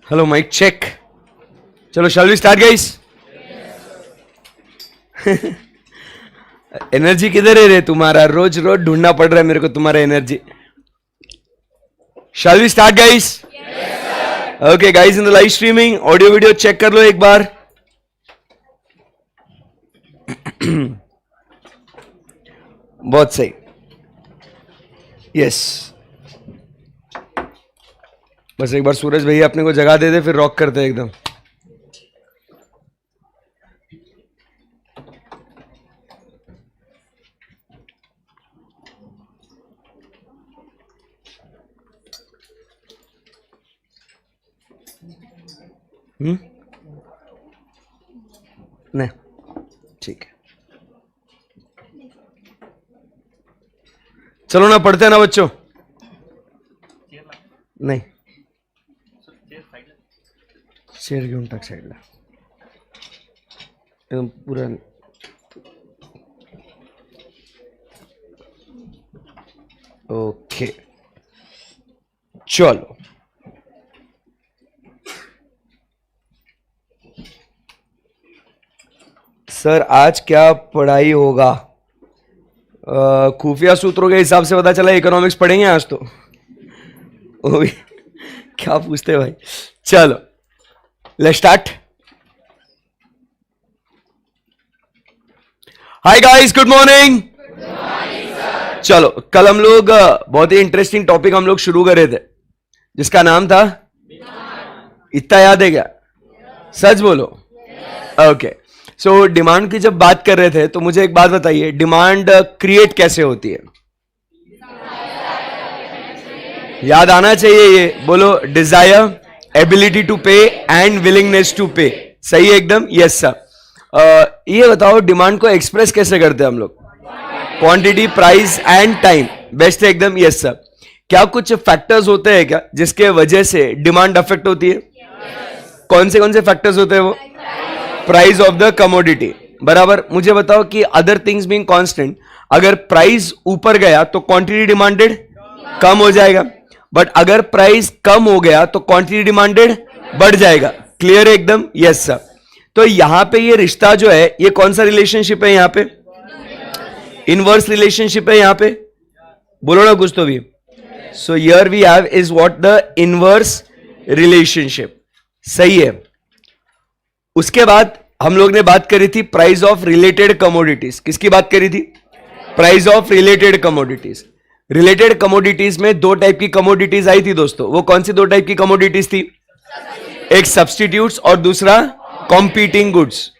Hello mic check. चलो shall we start guys. Energy किधर है रे तुम्हारा? रोज रोज ढूंढना पड़ रहा है मेरे को तुम्हारा energy. Shall we start guys? Okay guys, in the live streaming audio video check कर लो एक बार। बहुत सही, यस। बस एक बार सूरज भैया अपने को जगा दे दे, फिर रॉक करते हैं एकदम। नहीं, ठीक है, चलो ना, पढ़ते हैं ना बच्चों। नहीं, शेर घेऊन टाक साईडला एकदम पूरा। ओके चलो, सर आज क्या पढ़ाई होगा? खुफिया सूत्रों के हिसाब से पता चला इकोनॉमिक्स पढ़ेंगे आज तो। ओ भी क्या पूछते हैं भाई। चलो let's start. Hi guys, good morning. चलो, कल हम लोग बहुत ही इंटरेस्टिंग टॉपिक हम लोग शुरू कर रहे थे जिसका नाम था, इतना याद है क्या? सच बोलो। ओके, सो डिमांड की जब बात कर रहे थे तो मुझे एक बात बताइए, डिमांड क्रिएट कैसे होती है? याद आना चाहिए ये, बोलो। डिजायर, एबिलिटी टू पे एंड विलिंगनेस टू पे। सही है एकदम, यस सर। ये बताओ डिमांड को एक्सप्रेस कैसे करते हैं हम लोग? Quantity, price and time. Best है एकदम, यस सर। क्या कुछ फैक्टर्स होते हैं क्या जिसके वजह से डिमांड अफेक्ट होती है? कौन से फैक्टर्स होते हैं वो? प्राइस ऑफ द कमोडिटी, बराबर। मुझे बताओ कि अदर थिंग्स बीइंग कांस्टेंट, अगर प्राइस ऊपर गया तो क्वांटिटी डिमांडेड कम हो जाएगा, बट अगर प्राइस कम हो गया तो क्वांटिटी डिमांडेड बढ़ जाएगा। क्लियर है एकदम, यस सर। तो यहां पे ये रिश्ता जो है, ये कौन सा रिलेशनशिप है? यहां पे इनवर्स रिलेशनशिप है। यहां पे बोलो ना कुछ तो भी। So here we have is what? The inverse relationship. सही है। उसके बाद हम लोग ने बात करी थी प्राइस ऑफ रिलेटेड कमोडिटीज। किसकी बात करी थी? Price of related commodities. Related commodities में दो टाइप की कमोडिटीज आई थी दोस्तों। वो कौन सी दो टाइप की कमोडिटीज थी? एक सब्स्टिट्यूट्स और दूसरा कॉम्पीटिंग गुड्स।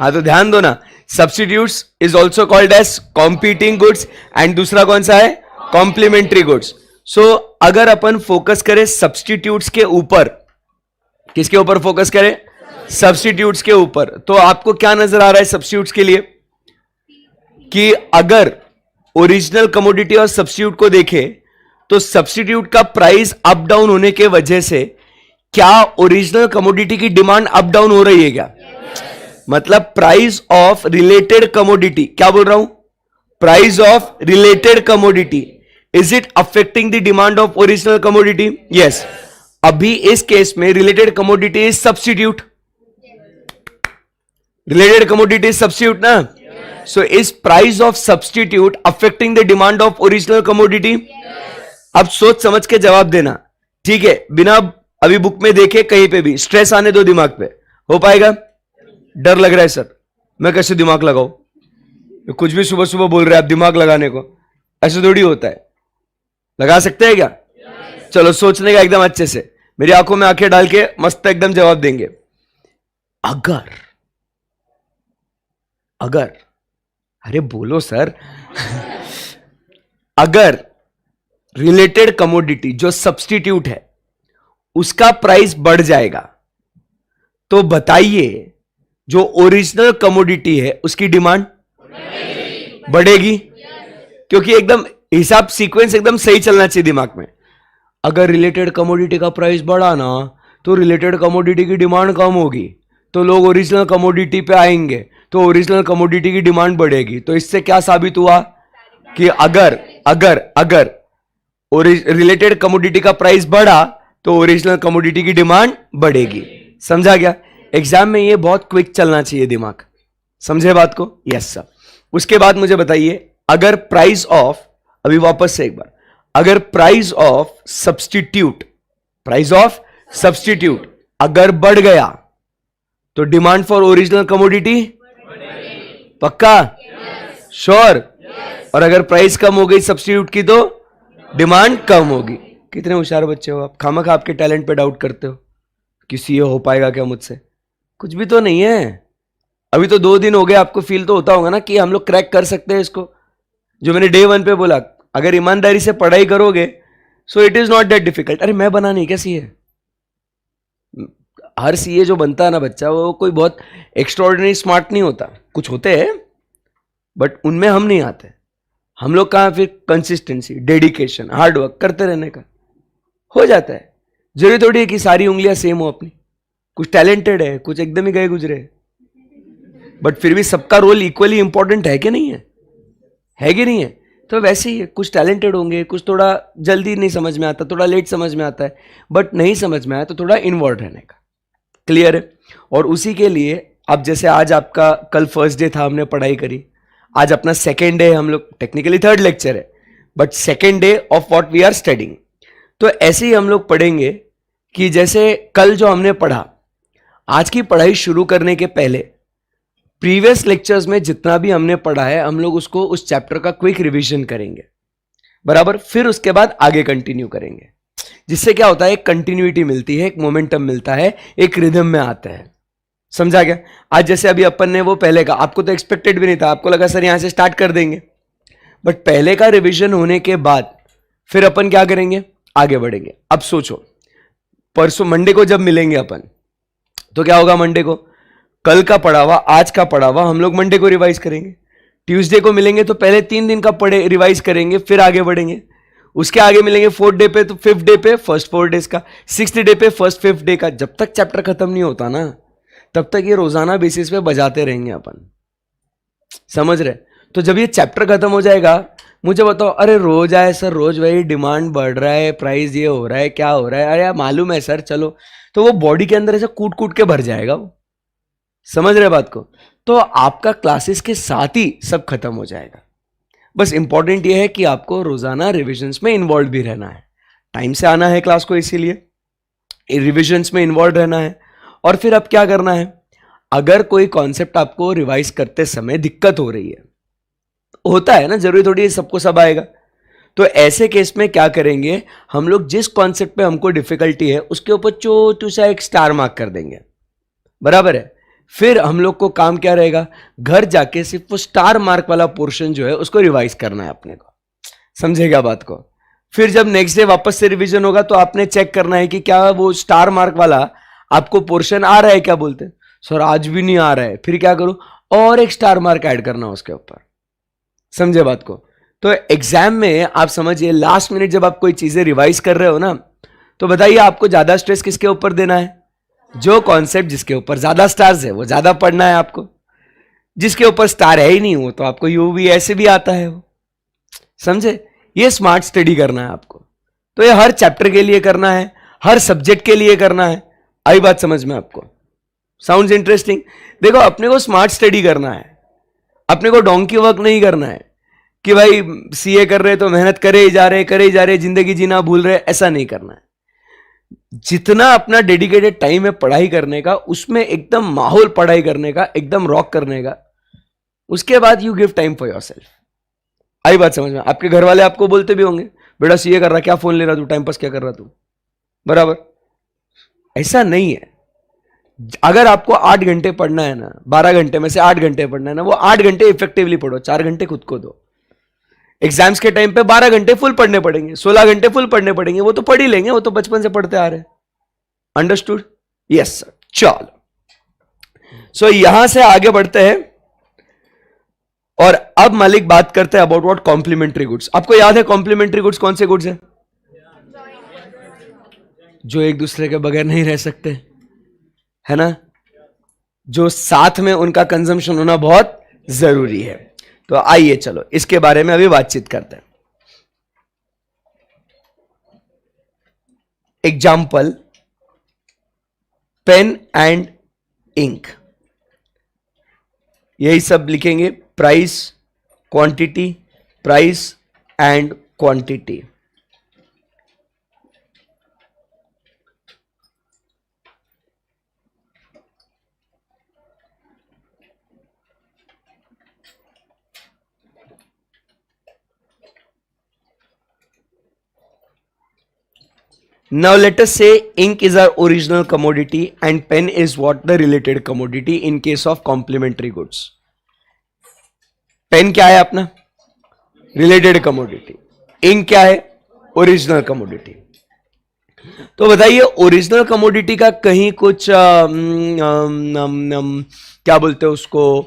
हाँ तो ध्यान दो ना, substitutes is also called as competing goods and दूसरा कौन सा है? Complementary goods. सो अगर अपन फोकस करें सब्स्टिट्यूट्स के ऊपर, किसके ऊपर फोकस करें? सब्स्टिट्यूट्स के ऊपर, तो आपको क्या नजर आ रहा है सब्स्टिट्यूट्स के लिए? कि अगर ओरिजिनल कमोडिटी और सब्स्टिट्यूट को देखें तो सब्स्टिट्यूट का प्राइस अप डाउन होने के वजह से क्या ओरिजिनल कमोडिटी की डिमांड अप डाउन हो रही है क्या? मतलब प्राइस ऑफ रिलेटेड कमोडिटी, क्या बोल रहा हूं? Price of related commodity, is it affecting the demand of original commodity? Yes. अभी इस केस में related commodity is substitute. Related commodity is substitute ना? So is price of substitute affecting the demand of original commodity? अब सोच समझ के जवाब देना, ठीक है? बिना अभी बुक में देखे कहीं पे भी, स्ट्रेस आने दो दिमाग पे। हो पाएगा? डर लग रहा है सर, मैं कैसे दिमाग लगाऊं? कुछ भी सुबह सुबह बोल रहे हैं आप दिमाग लगाने को, ऐसे थोड़ी होता है। लगा सकते हैं क्या? चलो सोचने का एकदम अच्छे से, मेरी आंखों में आंखें डाल के मस्त एकदम जवाब देंगे। अगर अरे बोलो सर। अगर रिलेटेड कमोडिटी जो सब्स्टिट्यूट है उसका प्राइस बढ़ जाएगा तो बताइए जो ओरिजिनल कमोडिटी है उसकी डिमांड बढ़ेगी? क्योंकि एकदम हिसाब सीक्वेंस एकदम सही चलना चाहिए दिमाग में। अगर रिलेटेड कमोडिटी का प्राइस बढ़ा ना तो रिलेटेड कमोडिटी की डिमांड कम होगी, तो लोग ओरिजिनल कमोडिटी पे आएंगे, तो ओरिजिनल कमोडिटी की डिमांड बढ़ेगी। तो इससे क्या साबित हुआ कि अगर रिलेटेड कमोडिटी का प्राइस बढ़ा तो ओरिजिनल कमोडिटी की डिमांड बढ़ेगी। समझा गया? एग्जाम में ये बहुत क्विक चलना चाहिए दिमाग। समझे बात को? Yes sir. उसके बाद मुझे बताइए, अगर प्राइस ऑफ, अभी वापस से एक बार, अगर प्राइस ऑफ सब्स्टिट्यूट अगर बढ़ गया तो डिमांड फॉर ओरिजिनल कमोडिटी पक्का? श्योर? और अगर प्राइस कम हो गई सब्स्टिट्यूट की तो डिमांड कम होगी। कितने होशियार बच्चे हो आप, खामखा आपके टैलेंट पे डाउट करते हो कि सीए हो पाएगा क्या मुझसे? कुछ भी तो नहीं है। अभी तो 2 दिन हो गए, आपको फील तो होता होगा ना कि हम लोग क्रैक कर सकते हैं इसको। जो मैंने डे 1 पे बोला, अगर ईमानदारी से पढ़ाई करोगे so it is not that difficult. अरे मैं बना नहीं क्या सीए? हर सीए जो बनता है ना बच्चा, वो कोई बहुत एक्स्ट्राऑर्डिनरी स्मार्ट नहीं होता। कुछ होते हैं बट उनमें हम नहीं आते। हम लोग कहाँ फिर कंसिस्टेंसी, डेडिकेशन, हार्डवर्क करते रहने का हो जाता है। जरूरी थोड़ी है कि सारी उंगलियां सेम हो अपनी। कुछ टैलेंटेड है, कुछ एकदम ही गए गुजरे, बट फिर भी सबका रोल इक्वली इंपॉर्टेंट है कि नहीं है? है कि नहीं है? तो वैसे ही है, कुछ टैलेंटेड होंगे, कुछ थोड़ा जल्दी नहीं समझ में आता, थोड़ा लेट समझ में आता है, बट नहीं समझ में आया तो थोड़ा इन्वॉल्व रहने का। क्लियर है? और उसी के लिए अब जैसे आज आपका, कल फर्स्ट डे था, हमने पढ़ाई करी, आज अपना सेकेंड डे, हम लोग टेक्निकली 3rd लेक्चर है but second day of what we are studying. तो ऐसे ही हम लोग पढ़ेंगे कि जैसे कल जो हमने पढ़ा, आज की पढ़ाई शुरू करने के पहले प्रीवियस लेक्चर्स में जितना भी हमने पढ़ा है, हम लोग उसको, उस चैप्टर का क्विक रिवीजन करेंगे, बराबर। फिर उसके बाद आगे कंटिन्यू करेंगे, जिससे क्या होता है, एक कंटिन्यूटी मिलती है, एक मोमेंटम मिलता है, एक रिदम में आता है। समझा गया? आज जैसे अभी अपन ने वो पहले का, आपको तो एक्सपेक्टेड भी नहीं था, आपको लगा सर यहां से स्टार्ट कर देंगे, बट पहले का रिवीजन होने के बाद फिर अपन क्या करेंगे, आगे बढ़ेंगे। अब सोचो, परसों मंडे को जब मिलेंगे अपन, तो क्या होगा, मंडे को कल का पढ़ा हुआ, आज का पढ़ा हुआ हम लोग मंडे को रिवाइज करेंगे। ट्यूसडे को मिलेंगे तो पहले 3 दिन का पढ़े रिवाइज करेंगे, फिर आगे बढ़ेंगे। उसके आगे मिलेंगे 4th डे पे तो 5th डे पे फर्स्ट 4 डेज का, 6th डे पे फर्स्ट 5th डे का। जब तक चैप्टर खत्म नहीं होता ना, तब तक ये रोजाना बेसिस पे बजाते रहेंगे अपन। समझ रहे? तो जब ये चैप्टर खत्म हो जाएगा, मुझे बताओ, अरे रोज आए सर, रोज वही डिमांड बढ़ रहा है, प्राइस ये हो रहा है, क्या हो रहा है, अरे यार मालूम है सर, चलो, तो वो बॉडी के अंदर ऐसे कूट कूट के भर जाएगा वो। समझ रहे बात को? तो आपका क्लासेस के साथ ही सब खत्म हो जाएगा। बस इंपॉर्टेंट ये है कि आपको रोजाना रिविजन्स में इन्वॉल्व भी रहना है, टाइम से आना है क्लास को, इसीलिए रिविजन्स में इन्वॉल्व रहना है। और फिर अब क्या करना है, अगर कोई कॉन्सेप्ट आपको रिवाइज करते समय दिक्कत हो रही है, होता है ना, जरूरी थोड़ी सबको सब आएगा, तो ऐसे केस में क्या करेंगे, हम लोग जिस कॉन्सेप्ट पे हमको डिफिकल्टी है उसके ऊपर छोटू सा एक स्टार मार्क कर देंगे, बराबर है। फिर हम लोग को काम क्या रहेगा, घर जाके सिर्फ वो स्टार मार्क वाला पोर्शन जो है उसको रिवाइज करना है अपने को। समझेगा बात को? फिर जब नेक्स्ट डे वापस से रिवीजन होगा तो आपने चेक करना है कि क्या वो स्टार मार्क वाला आपको पोर्शन आ रहा है। क्या बोलते हैं सर, आज भी नहीं आ रहा है, फिर क्या करूं, और एक स्टार मार्क ऐड करना उसके ऊपर। समझे बात को? तो एग्जाम में आप समझिए, लास्ट मिनट जब आप कोई चीजें रिवाइज कर रहे हो ना, तो बताइए आपको ज्यादा स्ट्रेस किसके ऊपर देना है, जो कॉन्सेप्ट जिसके ऊपर ज्यादा स्टार्स है वो ज्यादा पढ़ना है आपको। जिसके ऊपर स्टार है ही नहीं वो तो आपको यू भी ऐसे भी आता है वो। समझे? ये स्मार्ट स्टडी करना है आपको। तो ये हर चैप्टर के लिए करना है, हर सब्जेक्ट के लिए करना है। आई बात समझ में आपको? Sounds interesting? देखो, अपने को स्मार्ट स्टडी करना है, अपने को डोंकी वर्क नहीं करना है कि भाई सीए कर रहे तो मेहनत करे ही जा रहे, जिंदगी जीना भूल रहे, ऐसा नहीं करना है। जितना अपना डेडिकेटेड टाइम है पढ़ाई करने का, उसमें एकदम माहौल पढ़ाई करने का, एकदम रॉक करने का, उसके बाद you give time for yourself. आई बात समझ में? आपके घर वाले आपको बोलते भी होंगे, बेटा सीए कर रहा, क्या फोन ले रहा तू, टाइम पास क्या कर रहा तू, बराबर। ऐसा नहीं है। अगर आपको 8 घंटे पढ़ना है ना, 12 घंटे में से 8 घंटे पढ़ना है ना, वो 8 घंटे इफेक्टिवली पढ़ो, 4 घंटे खुद को दो। एग्जाम्स के टाइम पे 12 घंटे फुल पढ़ने पड़ेंगे, 16 घंटे फुल पढ़ने पड़ेंगे, वो तो पढ़ ही लेंगे, वो तो बचपन से पढ़ते आ रहे हैं। अंडरस्टूड? Yes sir. चलो, सो यहां से आगे बढ़ते हैं और अब मालिक बात करते हैं अबाउट व्हाट कॉम्प्लीमेंट्री गुड्स। आपको याद है कॉम्प्लीमेंट्री गुड्स कौन से गुड्स है? जो एक दूसरे के बगैर नहीं रह सकते, है ना, जो साथ में उनका कंजम्पशन होना बहुत जरूरी है। तो आइए चलो इसके बारे में अभी बातचीत करते हैं। एग्जाम्पल पेन एंड इंक, यही सब लिखेंगे, price, quantity, price and quantity. Now let us say ink is our original commodity and pen is what the related commodity in case of complementary goods. Pen क्या है अपना? Related commodity. Ink क्या है? Original commodity. तो बताइए original commodity का कहीं कुछ क्या बोलते हैं उसको,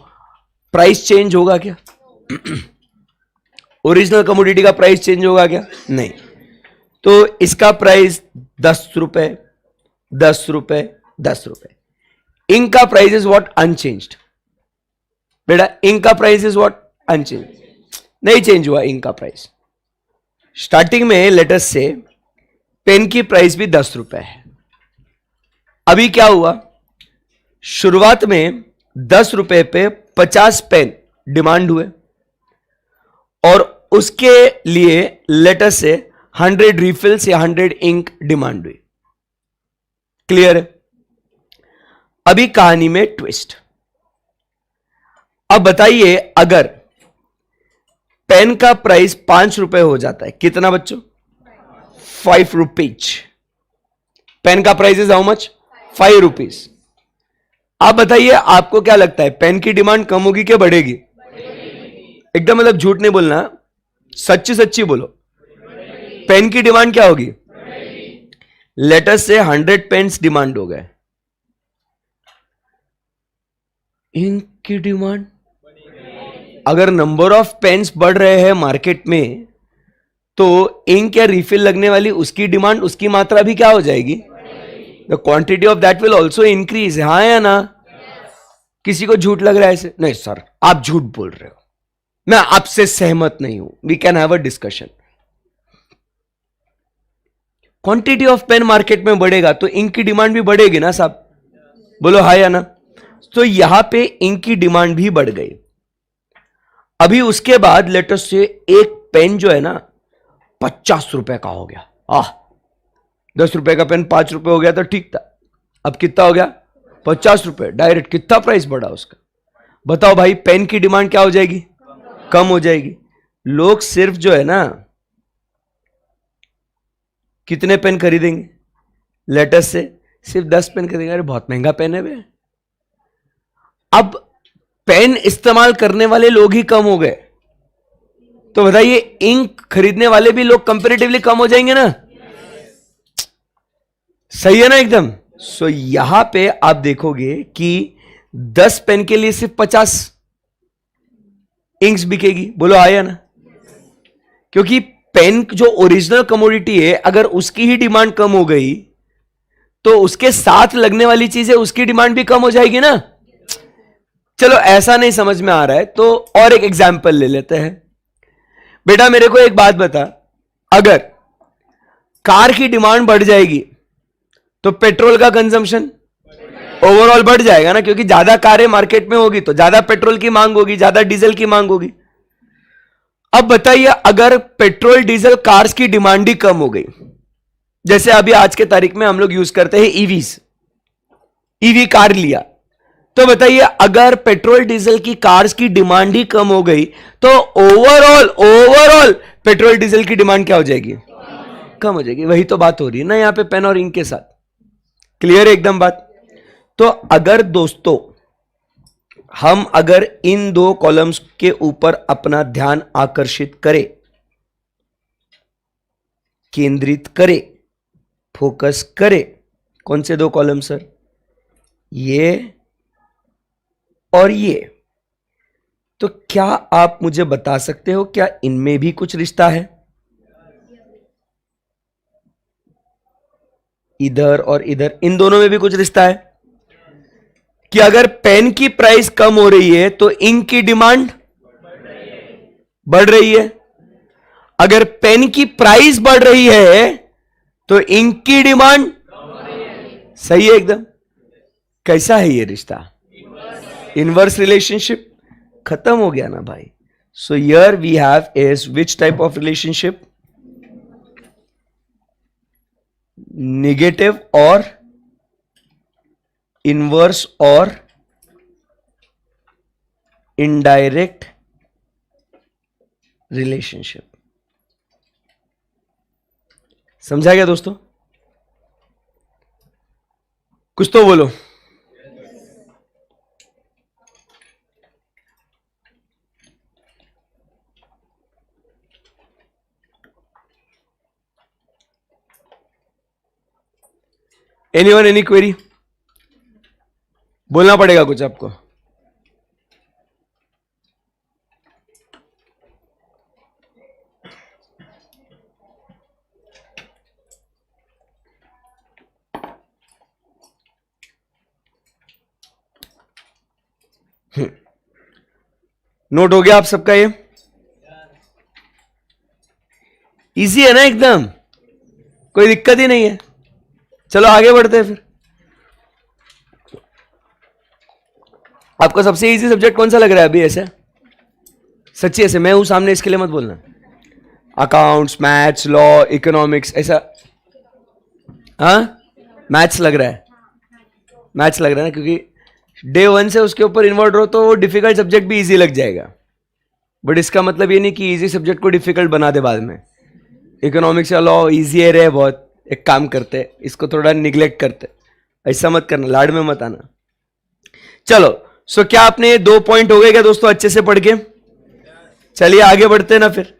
प्राइस चेंज होगा क्या? ओरिजिनल कमोडिटी का प्राइस चेंज होगा क्या? नहीं. तो इसका प्राइस 10 रुपए, 10 रुपए, 10 रुपए. इंक का प्राइस इज व्हाट? अनचेंज्ड. बेटा इंक का प्राइस इज व्हाट? अनचेंज. नहीं चेंज हुआ इंक का प्राइस. स्टार्टिंग में लेट अस से पेन की प्राइस भी 10 रुपए है. अभी क्या हुआ? शुरुआत में 10 रुपए पे 50 पेन डिमांड हुए और उसके लिए लेट अस से 100 रिफिल्स या 100 इंक डिमांड हुई. क्लियर है? अभी कहानी में ट्विस्ट. अब बताइए अगर पेन का प्राइस 5 रुपए हो जाता है, कितना बच्चों? 5 रुपीज. पेन का price is how much? 5 rupees. आप बताइए आपको क्या लगता है पेन की डिमांड कम होगी क्या बढ़ेगी? एकदम मतलब झूठ नहीं बोलना, सच्ची सच्ची बोलो. पेन की डिमांड क्या होगी? लेट अस से 100 पेन्स डिमांड हो गए. इंक की डिमांड, अगर नंबर ऑफ पेन्स बढ़ रहे हैं मार्केट में तो इंक या रिफिल लगने वाली उसकी डिमांड, उसकी मात्रा भी क्या हो जाएगी? The quantity of that will also increase. हाँ या ना? किसी को झूठ लग रहा है ऐसे? नहीं सर आप झूठ बोल रहे हो, मैं आपसे सहमत नहीं हूं. We can have a discussion. Quantity of pen market में बढ़ेगा तो इंक की डिमांड भी बढ़ेगी ना साहब? बोलो हाँ या ना? तो यहां पे इंक की डिमांड भी बढ़ गई. अभी उसके बाद लेट अस से एक पेन जो है ना 50 रुपए का हो गया. 10 रुपए का पेन 5 रुपए हो गया तो ठीक था. अब कितना हो गया? 50 रुपए. डायरेक्ट कितना प्राइस बढ़ा उसका? बताओ भाई, पेन की डिमांड क्या हो जाएगी? कम हो जाएगी. लोग सिर्फ जो है ना कितने पेन खरीदेंगे? लेट अस से सिर्फ 10 पेन खरीदेंगे. अरे बहुत महंगा पेन है बे. अब पेन इस्तेमाल करने वाले लोग ही कम हो गए तो बताइए इंक खरीदने वाले भी लोग कंपैरेटिवली कम हो जाएंगे ना? सही है ना एकदम? सो यहां पे आप देखोगे कि 10 पेन के लिए सिर्फ 50 इंक्स बिकेगी. बोलो आया ना? क्योंकि पेन जो ओरिजिनल कमोडिटी है अगर उसकी ही डिमांड कम हो गई तो उसके साथ लगने वाली चीजें उसकी डिमांड भी कम हो जाएगी ना. चलो ऐसा नहीं समझ में आ रहा है तो और एक एग्जाम्पल ले लेते हैं. बेटा मेरे को एक बात बता, अगर कार की डिमांड बढ़ जाएगी तो पेट्रोल का कंजम्पशन ओवरऑल बढ़ जाएगा ना, क्योंकि ज्यादा कारें मार्केट में होगी तो ज्यादा पेट्रोल की मांग होगी, ज्यादा डीजल की मांग होगी. अब बताइए अगर पेट्रोल डीजल कार्स की डिमांड ही कम हो गई, जैसे अभी आज के तारीख में हम लोग यूज करते हैं ईवीज, ईवी कार लिया, तो बताइए अगर पेट्रोल डीजल की कार्स की डिमांड ही कम हो गई तो ओवरऑल पेट्रोल डीजल की डिमांड क्या हो जाएगी? कम हो जाएगी. वही तो बात हो रही है ना यहां पे पेन और इंक के साथ. क्लियर है एकदम बात? तो अगर दोस्तों हम अगर इन दो कॉलम्स के ऊपर अपना ध्यान आकर्षित करें, केंद्रित करें, फोकस करें, कौन से दो कॉलम सर? ये और ये. तो क्या आप मुझे बता सकते हो क्या इनमें भी कुछ रिश्ता है? इधर और इधर, इन दोनों में भी कुछ रिश्ता है कि अगर पेन की प्राइस कम हो रही है तो इंक की डिमांड बढ़ रही है. अगर पेन की प्राइस बढ़ रही है तो इंक की डिमांड सही है एकदम। कैसा है ये रिश्ता? Inverse relationship. खत्म हो गया ना भाई। So here we have is which type of relationship? Negative और इनवर्स और इनडायरेक्ट रिलेशनशिप। समझा गया दोस्तों? कुछ तो बोलो। Anyone, any query? बोलना पड़ेगा कुछ आपको। नोट हो गया आप सबका? ये इजी है ना एकदम, कोई दिक्कत ही नहीं है। चलो आगे बढ़ते हैं फिर। आपको सबसे इजी सब्जेक्ट कौन सा लग रहा है अभी ऐसे? सच्ची ऐसे, मैं हूं सामने इसके लिए मत बोलना। अकाउंट्स, मैथ्स, लॉ, इकोनॉमिक्स, ऐसा? हाँ, मैथ्स लग रहा है। मैथ्स लग रहा है ना, क्योंकि डे 1 से उसके ऊपर इन्वॉल्व हो तो वो डिफिकल्ट सब्जेक्ट भी इजी लग जाएगा। बट इसका मतलब ये नहीं कि इजी सब्जेक्ट को डिफिकल्ट बना दे बाद में। इकोनॉमिक्स या लॉ इजी है बहुत, एक काम करते हैं इसको थोड़ा निग्लेक्ट करते, ऐसा मत करना, लाड में मत आना। चलो, सो क्या आपने 2 पॉइंट हो गए क्या दोस्तों अच्छे से पढ़ के? चलिए आगे बढ़ते हैं ना फिर।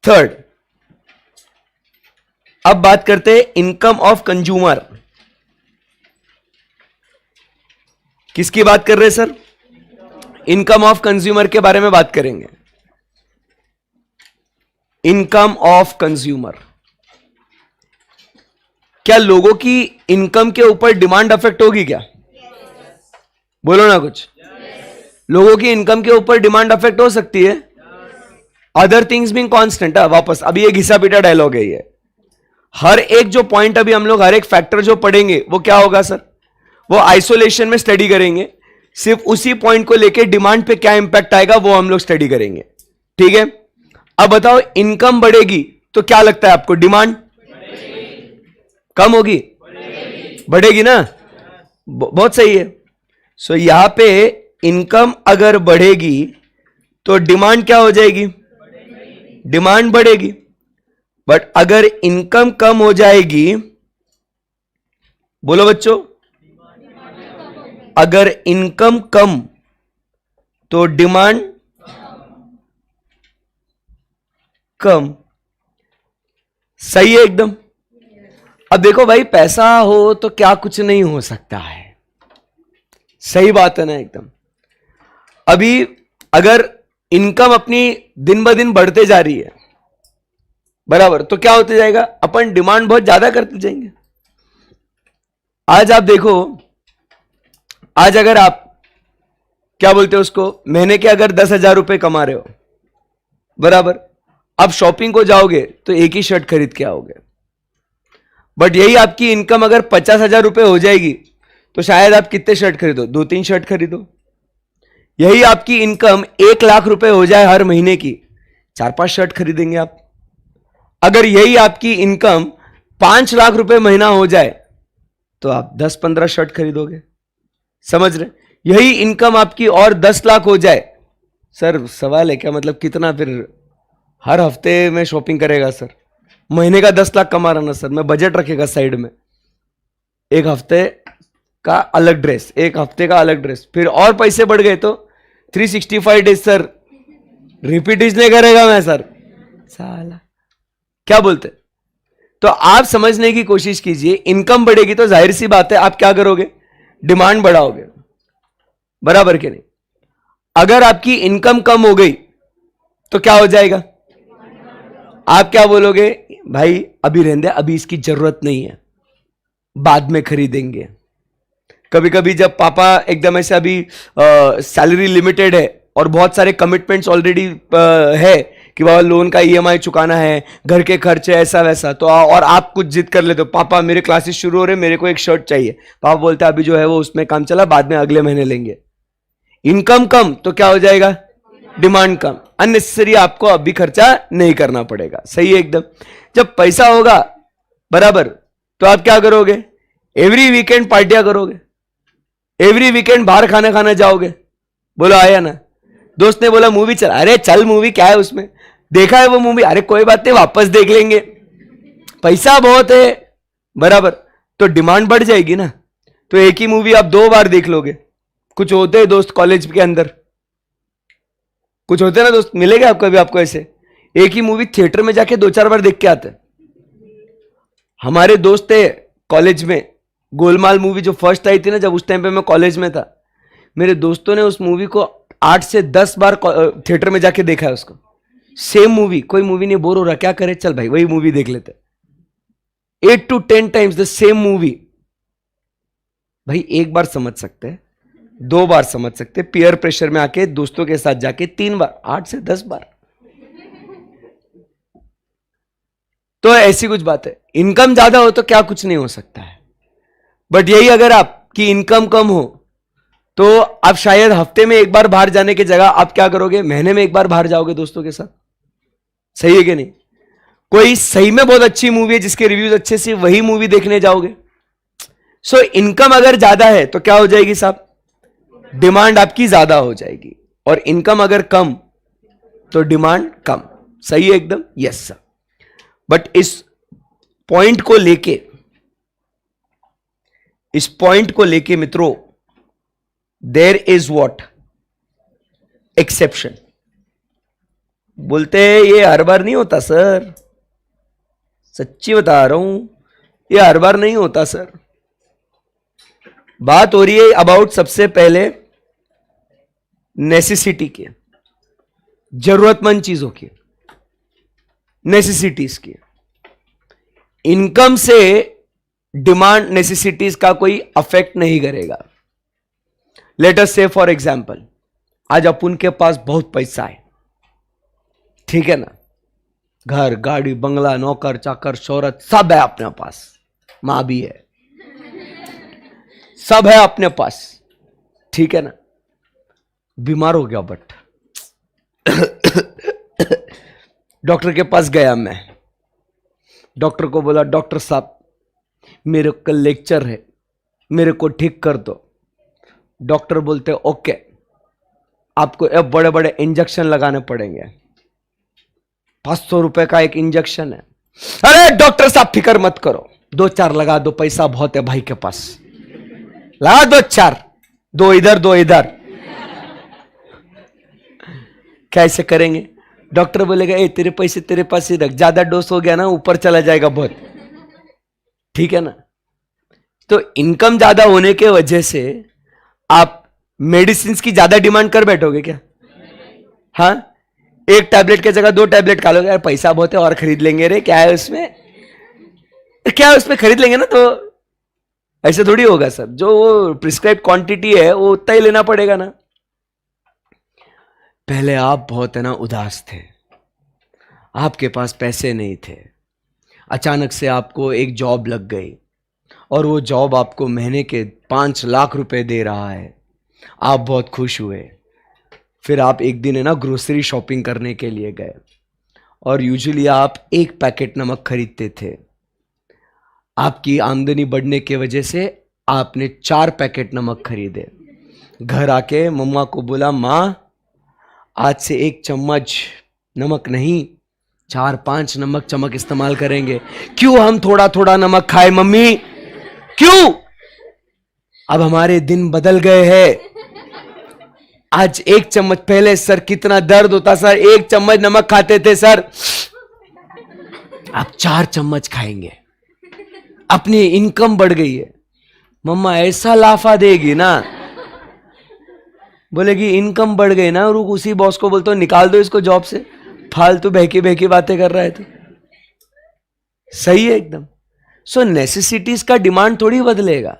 थर्ड, अब बात करते हैं इनकम ऑफ कंज्यूमर। किसकी बात कर रहे हैं सर? इनकम ऑफ कंज्यूमर के बारे में बात करेंगे। Income of consumer. क्या लोगों की इनकम के ऊपर डिमांड अफेक्ट होगी क्या? बोलो ना कुछ। लोगों की इनकम के ऊपर डिमांड अफेक्ट हो सकती है, अदर थिंग्स बीइंग कांस्टेंट। वापस अभी एक घिसा पीटा डायलॉग है ये। हर एक जो पॉइंट अभी हम लोग, हर एक फैक्टर जो पढ़ेंगे वो क्या होगा सर? वो आइसोलेशन में स्टडी करेंगे। सिर्फ उसी पॉइंट को लेके डिमांड पे क्या इंपैक्ट आएगा वो हम लोग स्टडी करेंगे। ठीक है? अब बताओ, इनकम बढ़ेगी तो क्या लगता है आपको? डिमांड कम होगी? बढ़ेगी ना? बहुत सही है। सो यहां पे इनकम अगर बढ़ेगी तो डिमांड क्या हो जाएगी? डिमांड बढ़ेगी। बट अगर इनकम कम हो जाएगी, बोलो बच्चों, अगर इनकम कम तो डिमांड कम। सही है एकदम। अब देखो भाई, पैसा हो तो क्या कुछ नहीं हो सकता है। सही बात है ना एकदम। अभी अगर इनकम अपनी दिन ब दिन बढ़ते जा रही है, बराबर, तो क्या होते जाएगा? अपन डिमांड बहुत ज्यादा करते जाएंगे। आज आप देखो, आज अगर आप क्या बोलते हो उसको, महीने के अगर 10,000 रुपए कमा रहे हो, बराबर, अब शॉपिंग को जाओगे तो एक ही शर्ट खरीद के आओगे। बट यही आपकी इनकम अगर 50,000 रुपए हो जाएगी तो शायद आप कितने शर्ट खरीदो? 2-3 शर्ट खरीदो। यही आपकी इनकम 1 लाख रुपए हो जाए हर महीने की, 4-5 शर्ट खरीदेंगे आप। अगर यही आपकी इनकम 5 लाख रुपए महीना हो जाए तो आप 10-15 शर्ट खरीदोगे। समझ रहे? यही इनकम आपकी और 10 लाख हो जाए, सर सवाल है क्या, मतलब कितना फिर हर हफ्ते में शॉपिंग करेगा सर? महीने का 10 लाख कमा रहा ना सर, मैं बजट रखेगा साइड में, एक हफ्ते का अलग ड्रेस, एक हफ्ते का अलग ड्रेस, फिर और पैसे बढ़ गए तो 365 डेज सर रिपीट नहीं करेगा मैं सर, साला। क्या बोलते? तो आप समझने की कोशिश कीजिए, इनकम बढ़ेगी तो जाहिर सी बात है आप क्या करोगे? डिमांड बढ़ाओगे, बराबर के नहीं? अगर आपकी इनकम कम हो गई तो क्या हो जाएगा? आप क्या बोलोगे? भाई अभी रहने दे, अभी इसकी जरूरत नहीं है, बाद में खरीदेंगे। कभी कभी जब पापा एकदम ऐसे, अभी सैलरी लिमिटेड है और बहुत सारे कमिटमेंट्स ऑलरेडी है कि बाबा लोन का ईएमआई चुकाना है, घर के खर्चे ऐसा वैसा, तो और आप कुछ जिद कर लेते हो, पापा मेरे क्लासेस शुरू हो रहे, मेरे को एक शर्ट चाहिए, पापा बोलते हैं अभी जो है वो उसमें काम चला, बाद में अगले महीने लेंगे। इनकम कम तो क्या हो जाएगा, डिमांड कम, अननेसेसरी आपको अभी खर्चा नहीं करना पड़ेगा। सही है एकदम। जब पैसा होगा बराबर तो आप क्या करोगे, एवरी वीकेंड पार्टियां करोगे, एवरी वीकेंड बाहर खाना खाने जाओगे। बोलो आया ना। दोस्त ने बोला मूवी चल, अरे चल मूवी क्या है उसमें, देखा है वो मूवी, अरे कोई बात नहीं वापस देख लेंगे, पैसा बहुत है बराबर, तो डिमांड बढ़ जाएगी ना। तो एक ही मूवी आप 2 बार देख लोगे। कुछ होते हैं दोस्त कॉलेज के अंदर, कुछ होते हैं ना दोस्त, मिलेगा आपको भी, आपको ऐसे एक ही मूवी थिएटर में जाके 2-4 बार देख के आते हैं। हमारे दोस्त थे कॉलेज में, गोलमाल मूवी जो फर्स्ट आई थी ना, जब उस टाइम पे मैं कॉलेज में था, मेरे दोस्तों ने उस मूवी को 8 से 10 बार थिएटर में जाके देखा है उसको। सेम मूवी, कोई मूवी नहीं, बोर हो रहा क्या करे, चल भाई वही मूवी देख लेते। 8 to 10 times the same movie. भाई एक बार समझ सकते हैं, 2 बार समझ सकते, पीयर प्रेशर में आके दोस्तों के साथ जाके 3 बार, 8 से 10 बार। तो ऐसी कुछ बात है। इनकम ज्यादा हो तो क्या कुछ नहीं हो सकता है, बट यही अगर आपकी इनकम कम हो तो आप शायद हफ्ते में एक बार बाहर जाने की जगह आप क्या करोगे, महीने में एक बार बाहर जाओगे दोस्तों के साथ। सही है कि नहीं। कोई सही में बहुत अच्छी मूवी है जिसके रिव्यूज अच्छे से, वही मूवी देखने जाओगे। सो इनकम अगर ज्यादा है तो क्या हो जाएगी साहब, डिमांड आपकी ज्यादा हो जाएगी, और इनकम अगर कम तो डिमांड कम। सही है एकदम, यस सर। बट इस पॉइंट को लेके मित्रों, देयर इज व्हाट एक्सेप्शन। बोलते हैं ये हर बार नहीं होता सर, सच्ची बता रहा हूं, ये हर बार नहीं होता सर। बात हो रही है अबाउट सबसे पहले नेसेसिटी की, जरूरतमंद चीजों की, नेसेसिटीज की। इनकम से डिमांड नेसेसिटीज का कोई अफेक्ट नहीं करेगा। लेट अस से फॉर एग्जांपल, आज अपन के पास बहुत पैसा है, ठीक है ना, घर गाड़ी बंगला नौकर चाकर शोहरत सब है अपने पास, मां भी है, सब है अपने पास, ठीक है ना। बीमार हो गया बट डॉक्टर के पास गया मैं, डॉक्टर को बोला डॉक्टर साहब मेरे को लेक्चर है, मेरे को ठीक कर दो। डॉक्टर बोलते ओके, आपको अब बड़े बड़े इंजेक्शन लगाने पड़ेंगे, 500 रुपए का एक इंजेक्शन है। अरे डॉक्टर साहब फिक्र मत करो, 2-4 लगा दो, पैसा बहुत है भाई के पास, लगा 2-4, 2 इधर 2 इधर। कैसे करेंगे? डॉक्टर बोलेगा ए तेरे पैसे तेरे पास ही रख, ज्यादा डोज हो गया ना ऊपर चला जाएगा बहुत, ठीक है ना। तो इनकम ज्यादा होने के वजह से आप मेडिसिन की ज्यादा डिमांड कर बैठोगे क्या? हाँ, एक टैबलेट की जगह 2 टैबलेट खा लोगे, यार पैसा बहुत है और खरीद लेंगे रे, क्या है उसमें, क्या है उसमें, खरीद लेंगे ना। तो ऐसे थोड़ी होगा सर, जो वो प्रिस्क्राइब क्वांटिटी है वो उतना ही लेना पड़ेगा ना। पहले आप बहुत है ना उदास थे, आपके पास पैसे नहीं थे, अचानक से आपको एक जॉब लग गई और वो जॉब आपको महीने के 5 लाख रुपए दे रहा है, आप बहुत खुश हुए। फिर आप एक दिन है ना ग्रोसरी शॉपिंग करने के लिए गए और यूजुअली आप 1 पैकेट नमक खरीदते थे, आपकी आमदनी बढ़ने की वजह से आपने 4 पैकेट नमक खरीदे। घर आके मम्मा को बोला माँ आज से 1 चम्मच नमक नहीं 4-5 नमक चमक इस्तेमाल करेंगे। क्यों हम थोड़ा थोड़ा नमक खाए मम्मी, क्यों? अब हमारे दिन बदल गए हैं। आज 1 चम्मच, पहले सर कितना दर्द होता सर, 1 चम्मच नमक खाते थे सर, अब 4 चम्मच खाएंगे, अपनी इनकम बढ़ गई है। मम्मा ऐसा लाफा देगी ना, बोलेगी इनकम बढ़ गई ना, और उसी बॉस को बोलते हो निकाल दो इसको जॉब से, फालतू बहकी बहकी बातें कर रहा है। तो सही है एकदम। सो नेसेसिटीज का डिमांड थोड़ी बदलेगा,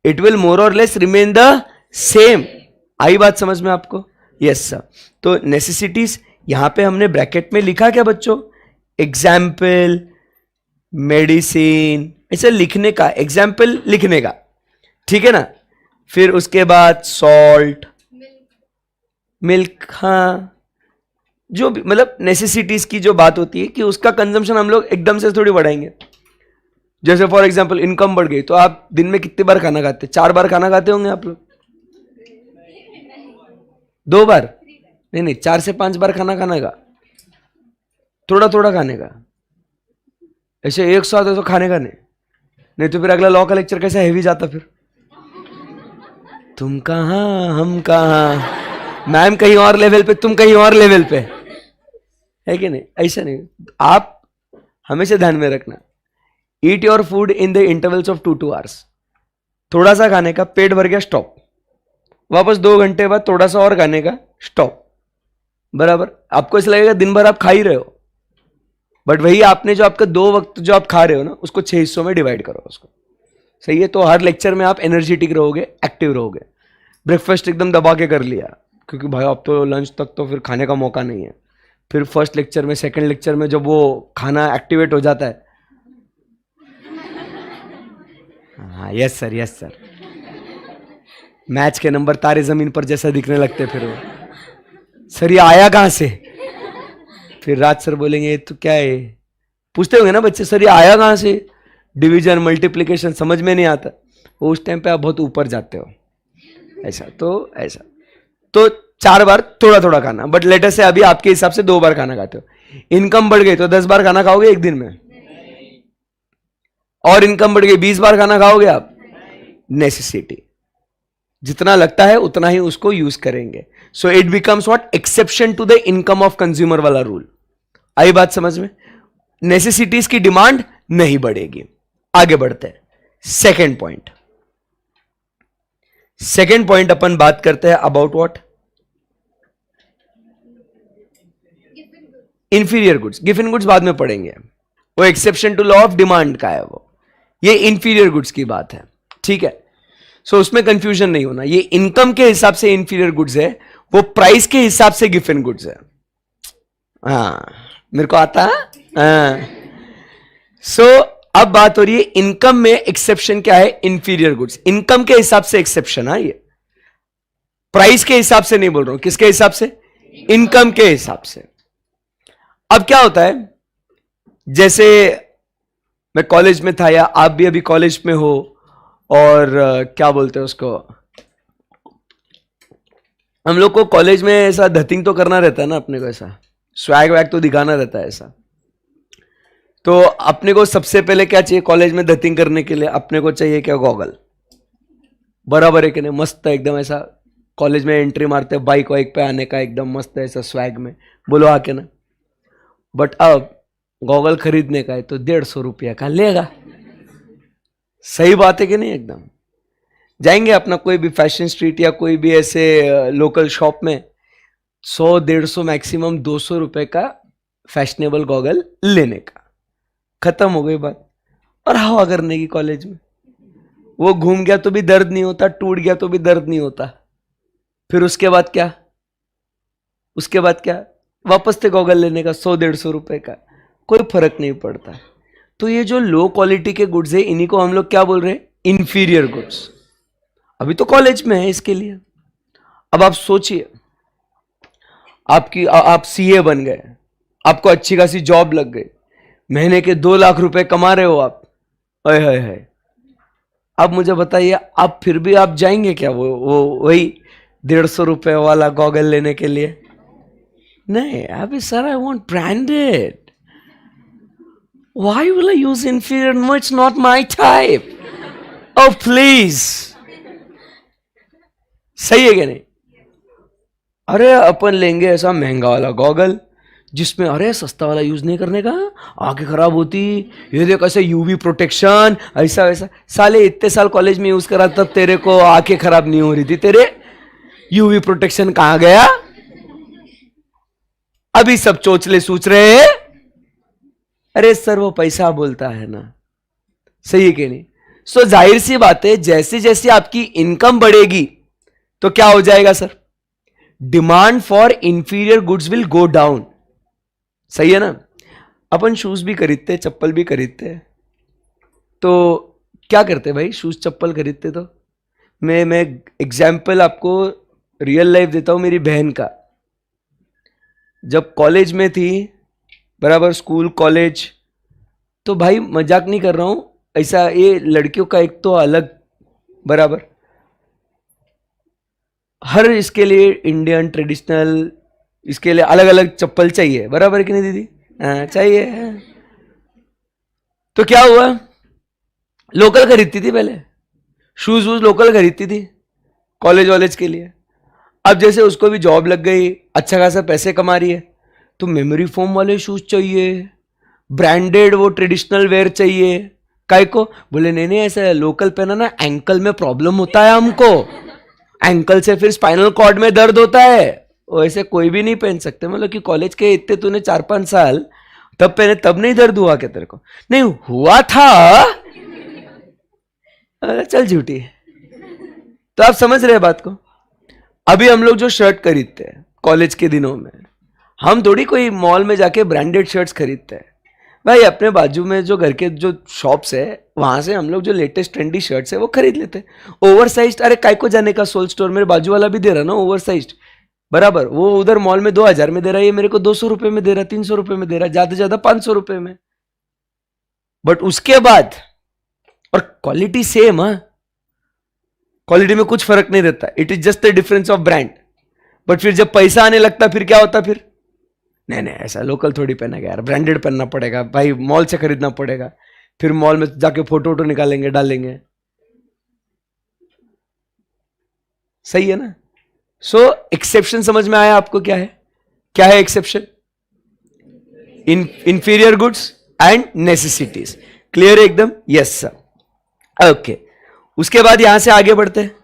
इट विल मोर और लेस रिमेन द सेम। आई बात समझ में आपको? Yes sir. तो नेसेसिटीज यहां पे हमने ब्रैकेट में लिखा क्या बच्चों? एग्जाम्पल, मेडिसिन, ऐसे लिखने का, एग्जाम्पल लिखने का, ठीक है ना? फिर उसके बाद सॉल्ट, मिल्क, हाँ, जो भी मतलब नेसेसिटीज की जो बात होती है कि उसका कंजम्पशन हम लोग एकदम से थोड़ी बढ़ाएंगे. जैसे फॉर एग्जाम्पल इनकम बढ़ गई तो आप दिन में कितनी बार खाना खाते? 4 बार खाना खाते होंगे आप लोग. 2 बार? नहीं नहीं, 4 से 5 बार खाना खाने का, थोड़ा थोड़ा खाने का. ऐसे एक साथ तो खाने का नहीं तो फिर अगला लॉ का लेक्चर कैसा हैवी जाता फिर. तुम कहां हम कहां, मैम कहीं और लेवल पे, तुम कहीं और लेवल पे, है कि नहीं? ऐसा नहीं. आप हमेशा ध्यान में रखना, eat your food in the intervals of 2 hours. थोड़ा सा खाने का, पेट भर गया, स्टॉप. वापस 2 घंटे बाद थोड़ा सा और खाने का, स्टॉप. बराबर. आपको ऐसा लगेगा दिन भर आप खा ही रहे हो, बट वही आपने जो आपका 2 वक्त जो आप खा रहे हो ना, उसको 6 हिस्सों में डिवाइड करो उसको. सही है? तो हर लेक्चर में आप एनर्जेटिक रहोगे, एक्टिव रहोगे. ब्रेकफास्ट एकदम दबा के कर लिया, क्योंकि भाई अब तो लंच तक तो फिर खाने का मौका नहीं है. फिर फर्स्ट लेक्चर में, सेकंड लेक्चर में जब वो खाना एक्टिवेट हो जाता है, हाँ yes sir, yes sir, match के नंबर तारे जमीन पर जैसा दिखने लगते फिर वो, सर ये आया कहां से? फिर रात सर बोलेंगे तो क्या है, पूछते होंगे ना बच्चे, सर ये आया कहां से? डिवीजन, मल्टीप्लिकेशन समझ में नहीं आता. उस टाइम पे आप बहुत ऊपर जाते हो. ऐसा तो 4 बार थोड़ा थोड़ा खाना, बट लेटर से अभी आपके हिसाब से 2 बार खाना खाते हो. इनकम बढ़ गई तो 10 बार खाना खाओगे एक दिन में, और इनकम बढ़ गई 20 बार खाना खाओगे आप. नेसेसिटी जितना लगता है उतना ही उसको यूज करेंगे. So it becomes what? Exception to the income of consumer वाला रूल. आई बात समझ में? नेसेसिटीज की डिमांड नहीं बढ़ेगी. आगे बढ़ते हैं. सेकेंड पॉइंट अपन बात करते हैं about what? Inferior goods. Given goods बाद में पढ़ेंगे, वो exception to law of demand का है वो. ये इंफीरियर गुड्स की बात है, ठीक है? सो उसमें कंफ्यूजन नहीं होना. ये इनकम के हिसाब से इंफीरियर गुड्स है, वो प्राइस के हिसाब से गिवन गुड्स है. हाँ, मेरे को आता है. हाँ. सो अब बात हो रही है इनकम में एक्सेप्शन क्या है? Inferior goods. इनकम के हिसाब से एक्सेप्शन. हाँ, ये प्राइस के हिसाब से नहीं बोल रहा हूं. किसके हिसाब से? इनकम के हिसाब से. अब क्या होता है, जैसे मैं कॉलेज में था, या आप भी अभी कॉलेज में हो, और क्या बोलते हैं उसको, हम लोग को कॉलेज में ऐसा धतिंग तो करना रहता है ना, अपने को ऐसा स्वैग वैग तो दिखाना रहता है ऐसा. तो अपने को सबसे पहले क्या चाहिए कॉलेज में धतिंग करने के लिए? अपने को चाहिए क्या? गॉगल. बराबर है कि नहीं? मस्त एकदम ऐसा कॉलेज में एंट्री मारते बाइक वाइक पे आने का, एकदम मस्त ऐसा स्वैग में, बोलो आके ना. बट अब गॉगल खरीदने का है तो 150 रुपया का लेगा. सही बात है कि नहीं? एकदम जाएंगे अपना कोई भी फैशन स्ट्रीट या कोई भी ऐसे लोकल शॉप में, 100-150 मैक्सिमम 200 रुपए का फैशनेबल गॉगल लेने का. खत्म हो गई बात. और हवा करने की कॉलेज में, वो घूम गया तो भी दर्द नहीं होता, टूट गया तो भी दर्द नहीं होता. फिर उसके बाद क्या? वापस से गॉगल लेने का 100-150 रुपए का, कोई फर्क नहीं पड़ता. तो ये जो लो क्वालिटी के गुड्स है, इन्हीं को हम लोग क्या बोल रहे हैं? Inferior goods. अभी तो कॉलेज में है इसके लिए. अब आप सोचिए, आप सीए बन गए, आपको अच्छी खासी जॉब लग गई, महीने के 2 लाख रुपए कमा रहे हो आप. है. अब मुझे बताइए, आप फिर भी आप जाएंगे क्या वो वही 150 रुपए वाला गॉगल लेने के लिए? नहीं. अभी sir, I want branded. Why will I use inferior? No, it's not my type. Oh, please. सही है क्या नहीं? अरे अपन लेंगे ऐसा महंगा वाला गॉगल जिसमें अरे सस्ता वाला यूज नहीं करने का, आंखें खराब होती, ये देख ऐसे यूवी प्रोटेक्शन, ऐसा वैसा. साले इतने साल कॉलेज में यूज करा तब तेरे को आंखें खराब नहीं हो रही थी. तेरे यूवी प्रोटेक्शन कहां गया? अभी सब चोचले सूच रहे हैं. अरे सर, वो पैसा बोलता है ना. सही है कि नहीं? सो जाहिर सी बात है, जैसे जैसे आपकी इनकम बढ़ेगी तो क्या हो जाएगा sir? Demand for inferior goods will go down. सही है ना? अपन शूज भी खरीदते हैं, चप्पल भी खरीदते हैं, तो क्या करते हैं भाई? शूज चप्पल खरीदते तो मैं एग्जाम्पल आपको रियल लाइफ देता हूं मेरी बहन का। जब कॉलेज में थी, बराबर, स्कूल कॉलेज, तो भाई मजाक नहीं कर रहा हूं, ऐसा ये लड़कियों का एक तो अलग, बराबर, हर इसके लिए इंडियन ट्रेडिशनल, इसके लिए अलग अलग चप्पल चाहिए, बराबर कि नहीं दीदी? हाँ चाहिए। तो क्या हुआ, लोकल खरीदती थी पहले, शूज वूज लोकल खरीदती थी कॉलेज वॉलेज के लिए। अब जैसे उसको भी जॉब लग गई, अच्छा खासा पैसे कमा रही है, तो मेमोरी फोम वाले शूज चाहिए, ब्रांडेड वो ट्रेडिशनल वेयर चाहिए। काय को? बोले नहीं नहीं, ऐसा लोकल पहना ना एंकल में प्रॉब्लम होता है हमको, एंकल से फिर स्पाइनल कॉर्ड में दर्द होता है, वैसे कोई भी नहीं पहन सकते। मतलब कि कॉलेज के इतने तूने 4-5 साल तब पहने, तब नहीं दर्द हुआ क्या तेरे को? नहीं हुआ था। चल झूठी। तो आप समझ रहे हैं बात को? अभी हम लोग जो शर्ट खरीदते हैं कॉलेज के दिनों में, हम थोड़ी कोई मॉल में जाके ब्रांडेड शर्ट्स खरीदते हैं भाई। अपने बाजू में जो घर के जो शॉप्स है, वहां से हम लोग जो लेटेस्ट ट्रेंडी शर्ट्स है वो खरीद लेते हैं। ओवर साइज, अरे काय को जाने का सोल स्टोर, मेरे बाजू वाला भी दे रहा ना ओवर साइज, बराबर, वो उधर मॉल में 2000 में दे रहा है, ये मेरे को 200 रुपए में दे रहा है, 300 रुपए में दे रहा है, ज्यादा से ज्यादा 500 रुपए में। बट उसके बाद, और क्वालिटी सेम, हाँ, क्वालिटी में कुछ फर्क नहीं रहता, it is just the difference of brand. But फिर जब पैसा आने लगता, फिर क्या होता? फिर नहीं नहीं, ऐसा लोकल थोड़ी पहना गया यार, ब्रांडेड पहनना पड़ेगा भाई, मॉल से खरीदना पड़ेगा। फिर मॉल में जाके फोटो वोटो निकालेंगे, डालेंगे। सही है ना? सो एक्सेप्शन समझ में आया आपको? क्या है, क्या है exception? Inferior goods and necessities. Clear है एकदम? Yes sir. ओके, उसके बाद यहां से आगे बढ़ते हैं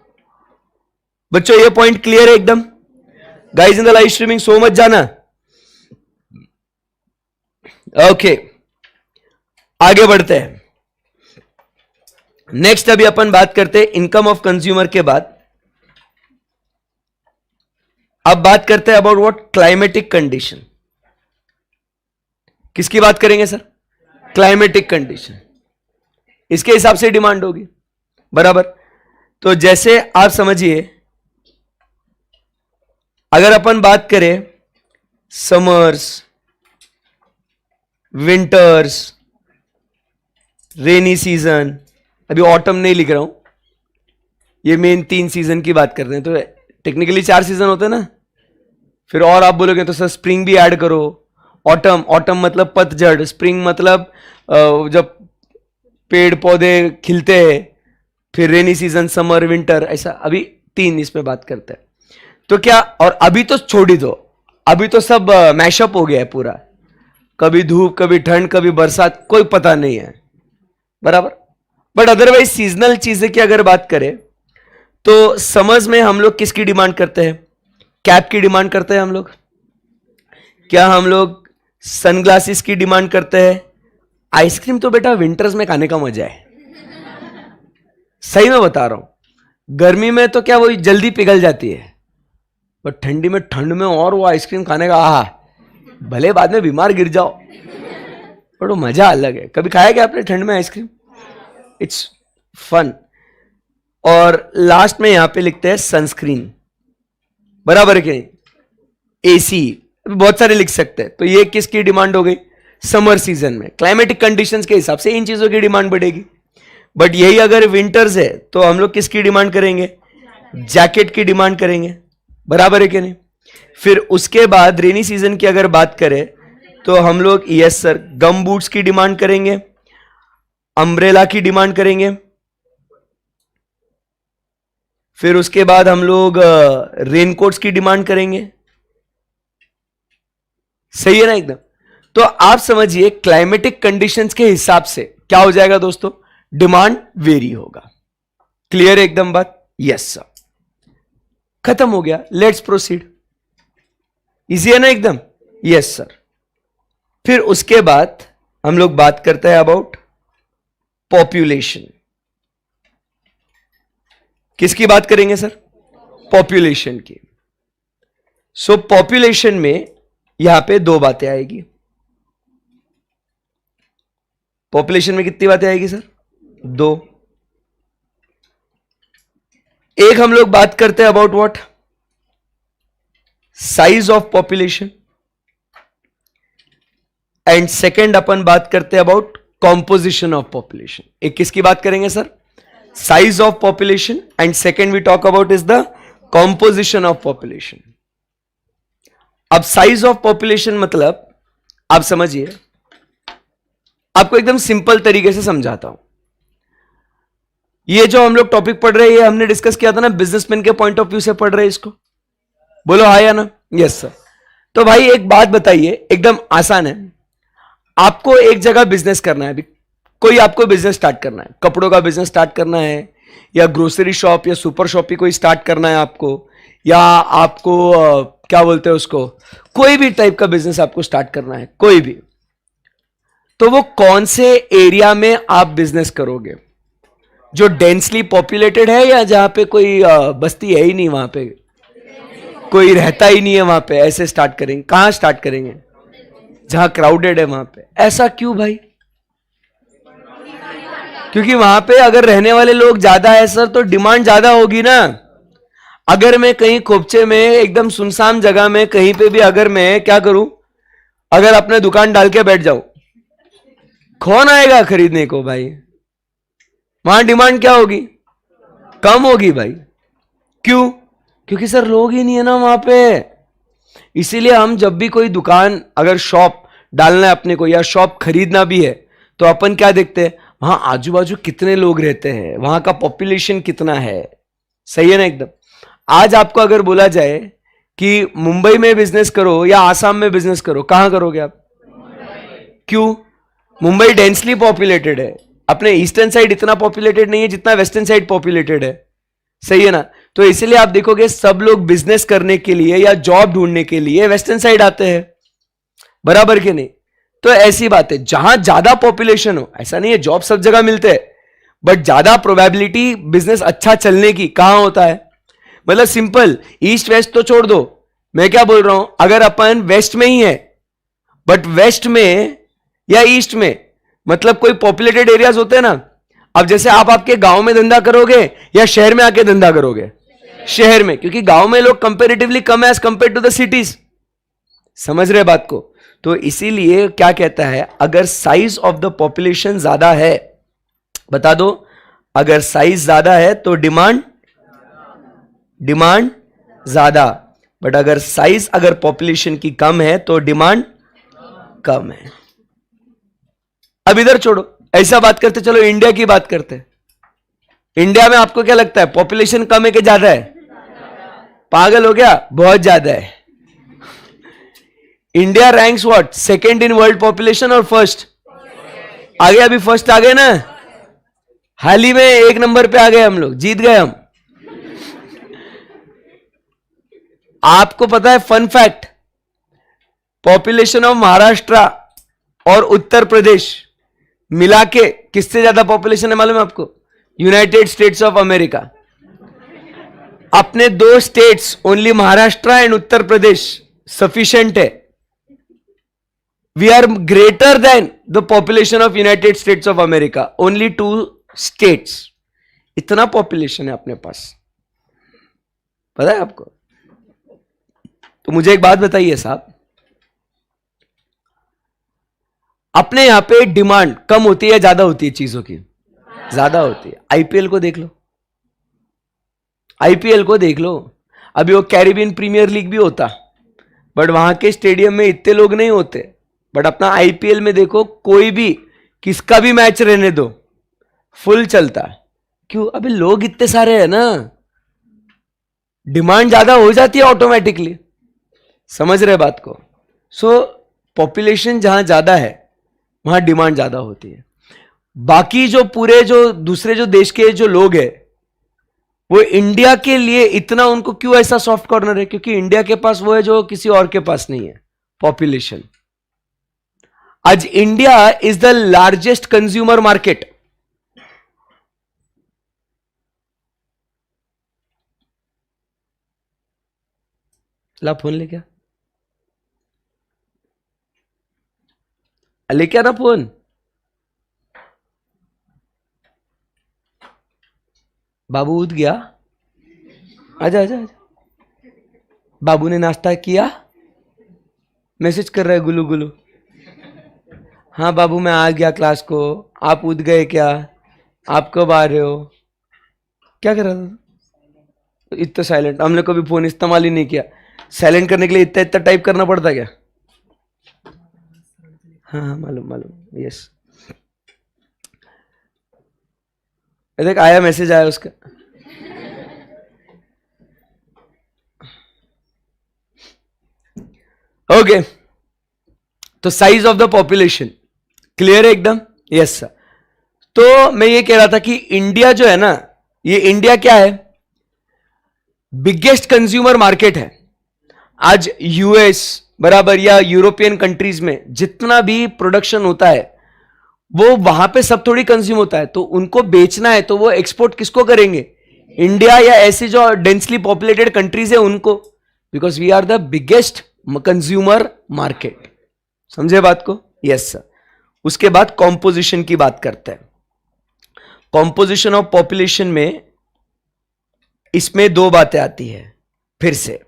बच्चों। ये पॉइंट क्लियर है एकदम? Guys in the live streaming, so much जाना। ओके, आगे बढ़ते हैं। नेक्स्ट अभी अपन बात करते हैं इनकम ऑफ कंज्यूमर के बाद। अब बात करते हैं अबाउट व्हाट? Climatic condition. किसकी बात करेंगे सर? Climatic condition. इसके हिसाब से डिमांड होगी, बराबर। तो जैसे आप समझिए, अगर अपन बात करें समर्स, विंटर्स, रेनी सीजन, अभी ऑटम नहीं लिख रहा हूं, ये मेन 3 सीजन की बात कर रहे हैं। तो टेक्निकली 4 सीजन होते हैं ना। फिर और आप बोलोगे तो सर स्प्रिंग भी ऐड करो। ऑटम, ऑटम मतलब पतझड़, स्प्रिंग मतलब जब पेड़ पौधे खिलते हैं, फिर रेनी सीजन, समर, विंटर, ऐसा अभी 3 इसमें बात करते हैं। तो क्या, और अभी तो छोड़ ही दो, अभी तो सब मैशअप हो गया है पूरा, कभी धूप, कभी ठंड, कभी बरसात, कोई पता नहीं है, बराबर। बट अदरवाइज सीजनल चीजें की अगर बात करें, तो समर्स में हम लोग किसकी डिमांड करते हैं? कैप की डिमांड करते हैं हम लोग। क्या हम लोग सनग्लासेस की डिमांड करते हैं? आइसक्रीम तो बेटा विंटर्स में खाने का मजा है, सही में बता रहा हूं। गर्मी में तो क्या, वो जल्दी पिघल जाती है, बट ठंडी में, ठंड में और वो आइसक्रीम खाने का, आहा, भले बाद में बीमार गिर जाओ, बट वो मजा अलग है। कभी खाया क्या आपने ठंड में आइसक्रीम? It's fun. और लास्ट में यहां पे लिखते हैं सनस्क्रीन, बराबर है कि नहीं? एसी, बहुत सारे लिख सकते हैं। तो ये किसकी डिमांड हो गई? समर सीजन में क्लाइमेटिक कंडीशंस के हिसाब से इन चीजों की डिमांड बढ़ेगी। बट यही अगर विंटर्स है तो हम लोग किसकी डिमांड करेंगे? जैकेट की डिमांड करेंगे, बराबर है कि नहीं? फिर उसके बाद रेनी सीजन की अगर बात करें तो हम लोग, यस सर, गम बूट्स की डिमांड करेंगे, अम्ब्रेला की डिमांड करेंगे। फिर उसके बाद हम लोग रेनकोट्स की डिमांड करेंगे। सही है ना एकदम? तो आप समझिए क्लाइमेटिक कंडीशंस के हिसाब से क्या हो जाएगा दोस्तों? डिमांड वेरी होगा। क्लियर है एकदम बात? Yes sir. खत्म हो गया, लेट्स प्रोसीड। इजी है ना एकदम? Yes sir. फिर उसके बाद हम लोग बात करते हैं अबाउट पॉपुलेशन। किसकी बात करेंगे सर? पॉपुलेशन की। सो पॉपुलेशन में यहां पे दो बातें आएगी। पॉपुलेशन में कितनी बातें आएगी सर? दो। एक हम लोग बात करते हैं about what? Size of population. And second अपन बात करते हैं अबाउट कॉम्पोजिशन ऑफ पॉपुलेशन। एक किसकी बात करेंगे sir? Size of population. And second we talk about is the composition of population. अब साइज ऑफ पॉपुलेशन मतलब आप समझिए, आपको एकदम सिंपल तरीके से समझाता हूं। ये जो हम लोग टॉपिक पढ़ रहे हैं, ये हमने डिस्कस किया था ना, बिजनेसमैन के पॉइंट ऑफ व्यू से पढ़ रहे हैं इसको। बोलो हाँ या ना? Yes sir. तो भाई एक बात बताइए, एकदम आसान है। आपको एक जगह बिजनेस करना है। अभी कोई आपको बिजनेस स्टार्ट करना है, कपड़ों का बिजनेस स्टार्ट करना है, या ग्रोसरी शॉप या सुपर शॉप ही कोई स्टार्ट करना है आपको, या आपको क्या बोलते हैं उसको, कोई भी टाइप का बिजनेस आपको स्टार्ट करना है, कोई भी। तो वो कौन से एरिया में आप बिजनेस करोगे? जो डेंसली पॉपुलेटेड है, या जहां पे कोई बस्ती है ही नहीं, वहां पे कोई रहता ही नहीं है, वहां पे ऐसे स्टार्ट करेंगे? कहां स्टार्ट करेंगे? जहां क्राउडेड है वहां पे। ऐसा क्यों भाई? क्योंकि वहां पे अगर रहने वाले लोग ज्यादा है सर, तो डिमांड ज्यादा होगी ना। अगर मैं कहीं खोपचे में एकदम सुनसान जगह में कहीं पे भी अगर मैं क्या करूं, अगर अपने दुकान डाल के बैठ जाऊं, कौन आएगा खरीदने को भाई? वहां डिमांड क्या होगी? कम होगी भाई। क्यों? क्योंकि सर लोग ही नहीं है ना वहां पे। इसीलिए हम जब भी कोई दुकान, अगर शॉप डालना है अपने को या शॉप खरीदना भी है, तो अपन क्या देखते हैं? वहां आजू बाजू कितने लोग रहते हैं, वहां का पॉपुलेशन कितना है। सही है ना एकदम? आज आपको अगर बोला जाए कि मुंबई में बिजनेस करो या आसाम में बिजनेस करो, कहां करोगे आप? क्यों? मुंबई डेंसली पॉपुलेटेड है। अपने ईस्टर्न साइड इतना पॉपुलेटेड नहीं है जितना वेस्टर्न साइड पॉपुलेटेड है। सही है ना? तो इसलिए आप देखोगे सब लोग बिजनेस करने के लिए या जॉब ढूंढने के लिए वेस्टर्न साइड आते हैं। बराबर के नहीं? तो ऐसी बात है, जहां ज्यादा पॉपुलेशन हो, ऐसा नहीं है जॉब सब जगह मिलते हैं, बट ज्यादा प्रोबेबिलिटी बिजनेस अच्छा चलने की कहां होता है? मतलब सिंपल, ईस्ट वेस्ट तो छोड़ दो, मैं क्या बोल रहा हूं, अगर अपन वेस्ट में ही है, बट वेस्ट में या ईस्ट में, मतलब कोई पॉपुलेटेड एरियाज होते हैं ना। अब जैसे आप आपके गांव में धंधा करोगे या शहर में आके धंधा करोगे? शहर में, क्योंकि गांव में लोग कंपेरेटिवली कम है as compare to the cities. समझ रहे बात को? तो इसीलिए क्या कहता है, अगर साइज ऑफ द पॉपुलेशन ज्यादा है, बता दो, अगर साइज ज्यादा है तो डिमांड ज्यादा, बट अगर साइज, अगर पॉपुलेशन की कम है तो डिमांड कम है। अब इधर छोड़ो, ऐसा बात करते, चलो इंडिया की बात करते हैं। इंडिया में आपको क्या लगता है, पॉपुलेशन कम है कि ज्यादा है? पागल हो गया? बहुत ज्यादा है। India ranks what, second in world population और फर्स्ट? आगे, अभी फर्स्ट आ गए ना, हाल ही में एक नंबर पे आ गए हम लोग, जीत गए हम। आपको पता है fun fact, population of Maharashtra और उत्तर प्रदेश मिला के किससे ज्यादा पॉपुलेशन है मालूम है आपको? United States of America. अपने दो states, only Maharashtra and Uttar Pradesh sufficient है। We are greater than the population of United States of America, only 2 states. इतना पॉपुलेशन है अपने पास, पता है आपको? तो मुझे एक बात बताइए साहब, अपने यहां पे डिमांड कम होती है या ज्यादा होती है चीजों की? ज्यादा होती है। आईपीएल को देख लो, आईपीएल को देख लो। अभी वो कैरिबियन प्रीमियर लीग भी होता, बट वहां के स्टेडियम में इतने लोग नहीं होते। बट अपना आईपीएल में देखो, कोई भी किसका भी मैच रहने दो, फुल चलता है। क्यों? अभी लोग इतने सारे हैं ना, डिमांड ज्यादा हो जाती है ऑटोमेटिकली। समझ रहे बात को? सो पॉपुलेशन जहां ज्यादा है वहां डिमांड ज्यादा होती है। बाकी जो पूरे जो दूसरे जो देश के जो लोग हैं, वो इंडिया के लिए इतना उनको क्यों ऐसा सॉफ्ट कॉर्नर है? क्योंकि इंडिया के पास वो है जो किसी और के पास नहीं है, पॉपुलेशन। आज India is the largest consumer market. ला फोन लेके लेके आना फोन। बाबू उठ गया, आजा आजा आजा। बाबू ने नाश्ता किया, मैसेज कर रहा है गुलू गुलू। हाँ बाबू मैं आ गया क्लास को, आप उठ गए क्या, आप कब आ रहे हो। क्या कर रहा था इतना साइलेंट, हमने कभी फोन इस्तेमाल ही नहीं किया। साइलेंट करने के लिए इतना इतना टाइप करना पड़ता क्या। हाँ हाँ मालूम मालूम, यस। देख आया, मैसेज आया उसका। ओके तो size of the population clear है एकदम, यस सर। तो मैं ये कह रहा था कि इंडिया जो है ना, ये इंडिया क्या है, बिगेस्ट कंज्यूमर मार्केट है। आज यूएस बराबर या यूरोपियन कंट्रीज में जितना भी प्रोडक्शन होता है वो वहां पे सब थोड़ी कंज्यूम होता है, तो उनको बेचना है तो वो एक्सपोर्ट किसको करेंगे, इंडिया या ऐसी जो डेंसली पॉपुलेटेड कंट्रीज है उनको, because we are the biggest consumer market. समझे बात को, यस सर। उसके बाद कॉम्पोजिशन की बात करते हैं। कॉम्पोजिशन ऑफ पॉपुलेशन में इसमें दो बातें आती है फिर से।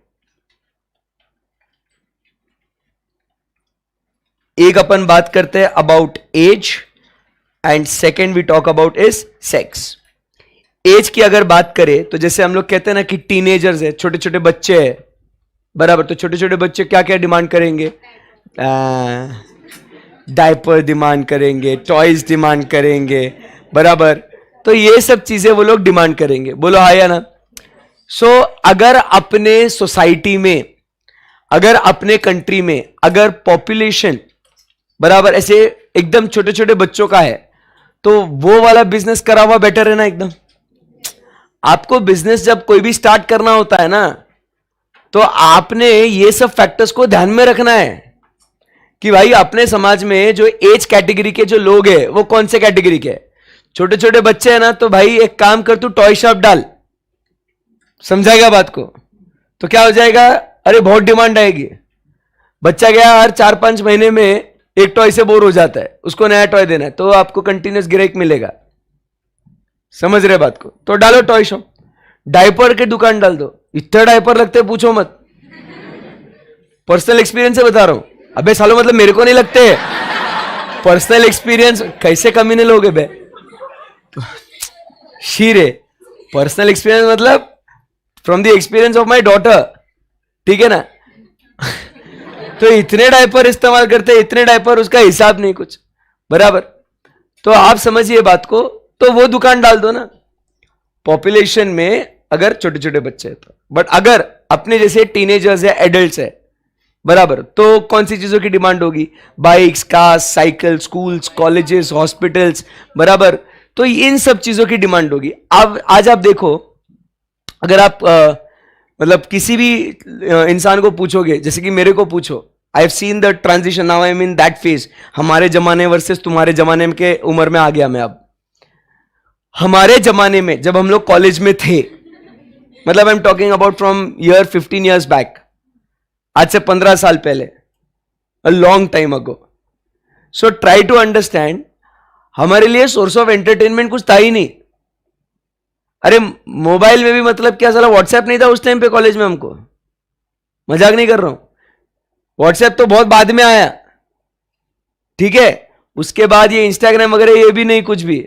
एक अपन बात करते हैं about age and second we talk about is sex. Age की अगर बात करें तो जैसे हम लोग कहते हैं ना कि टीनेजर्स है, छोटे छोटे बच्चे हैं बराबर, तो छोटे छोटे बच्चे क्या क्या डिमांड करेंगे, डायपर डिमांड करेंगे, टॉयज डिमांड करेंगे बराबर, तो ये सब चीजें वो लोग डिमांड करेंगे। बोलो हाँ या ना। सो अगर अपने सोसाइटी में, अगर अपने कंट्री में अगर पॉपुलेशन बराबर ऐसे एकदम छोटे छोटे बच्चों का है तो वो वाला बिजनेस करा हुआ बेटर है ना एकदम। आपको बिजनेस जब कोई भी स्टार्ट करना होता है ना, तो आपने ये सब फैक्टर्स को ध्यान में रखना है कि भाई अपने समाज में जो एज कैटेगरी के जो लोग हैं वो कौन से कैटेगरी के हैं। छोटे छोटे बच्चे हैं ना, तो भाई एक काम कर, तू टॉय शॉप डाल, समझाएगा बात को, तो क्या हो जाएगा, अरे बहुत डिमांड आएगी। बच्चा गया हर 4-5 महीने में एक टॉय से बोर हो जाता है, उसको नया टॉय देना है, तो आपको कंटिन्यूस ग्राहक मिलेगा। समझ रहे बात को, तो डालो टॉय शॉप। डायपर की दुकान डाल दो, इतने डायपर लगते हैं पूछो मत, पर्सनल एक्सपीरियंस से बता रहा हूं। अबे सालों मतलब मेरे को नहीं लगते, पर्सनल एक्सपीरियंस कैसे कमीने लोगे बे, शीरे। पर्सनल एक्सपीरियंस मतलब from the experience of my daughter, ठीक है ना। तो इतने डायपर इस्तेमाल करते हैं, इतने डायपर, उसका हिसाब नहीं कुछ बराबर। तो आप समझिए बात को, तो वो दुकान डाल दो ना पॉपुलेशन में अगर छोटे छोटे बच्चे हैं तो। बट अगर अपने जैसे टीनेजर्स है, एडल्ट्स है बराबर, तो कौन सी चीजों की डिमांड होगी, bikes, cars, cycle, schools, colleges, hospitals बराबर, तो इन सब चीजों की डिमांड होगी। अब आज आप देखो, अगर आप मतलब किसी भी इंसान को पूछोगे, जैसे कि मेरे को पूछो, I have seen the transition, now I am in that phase, हमारे जमाने वर्सेस तुम्हारे जमाने के उम्र में आ गया मैं अब। हमारे जमाने में जब हम लोग कॉलेज में थे, मतलब I am talking about from year 15 years बैक, आज से 15 साल पहले, a long time ago. So try to understand, हमारे लिए सोर्स ऑफ एंटरटेनमेंट कुछ था ही नहीं। अरे मोबाइल में भी मतलब क्या, साला व्हाट्सएप नहीं था उस टाइम पे कॉलेज में हमको, मजाक नहीं कर रहा हूं। व्हाट्सएप तो बहुत बाद में आया, ठीक है। उसके बाद ये इंस्टाग्राम वगैरह ये भी नहीं कुछ भी।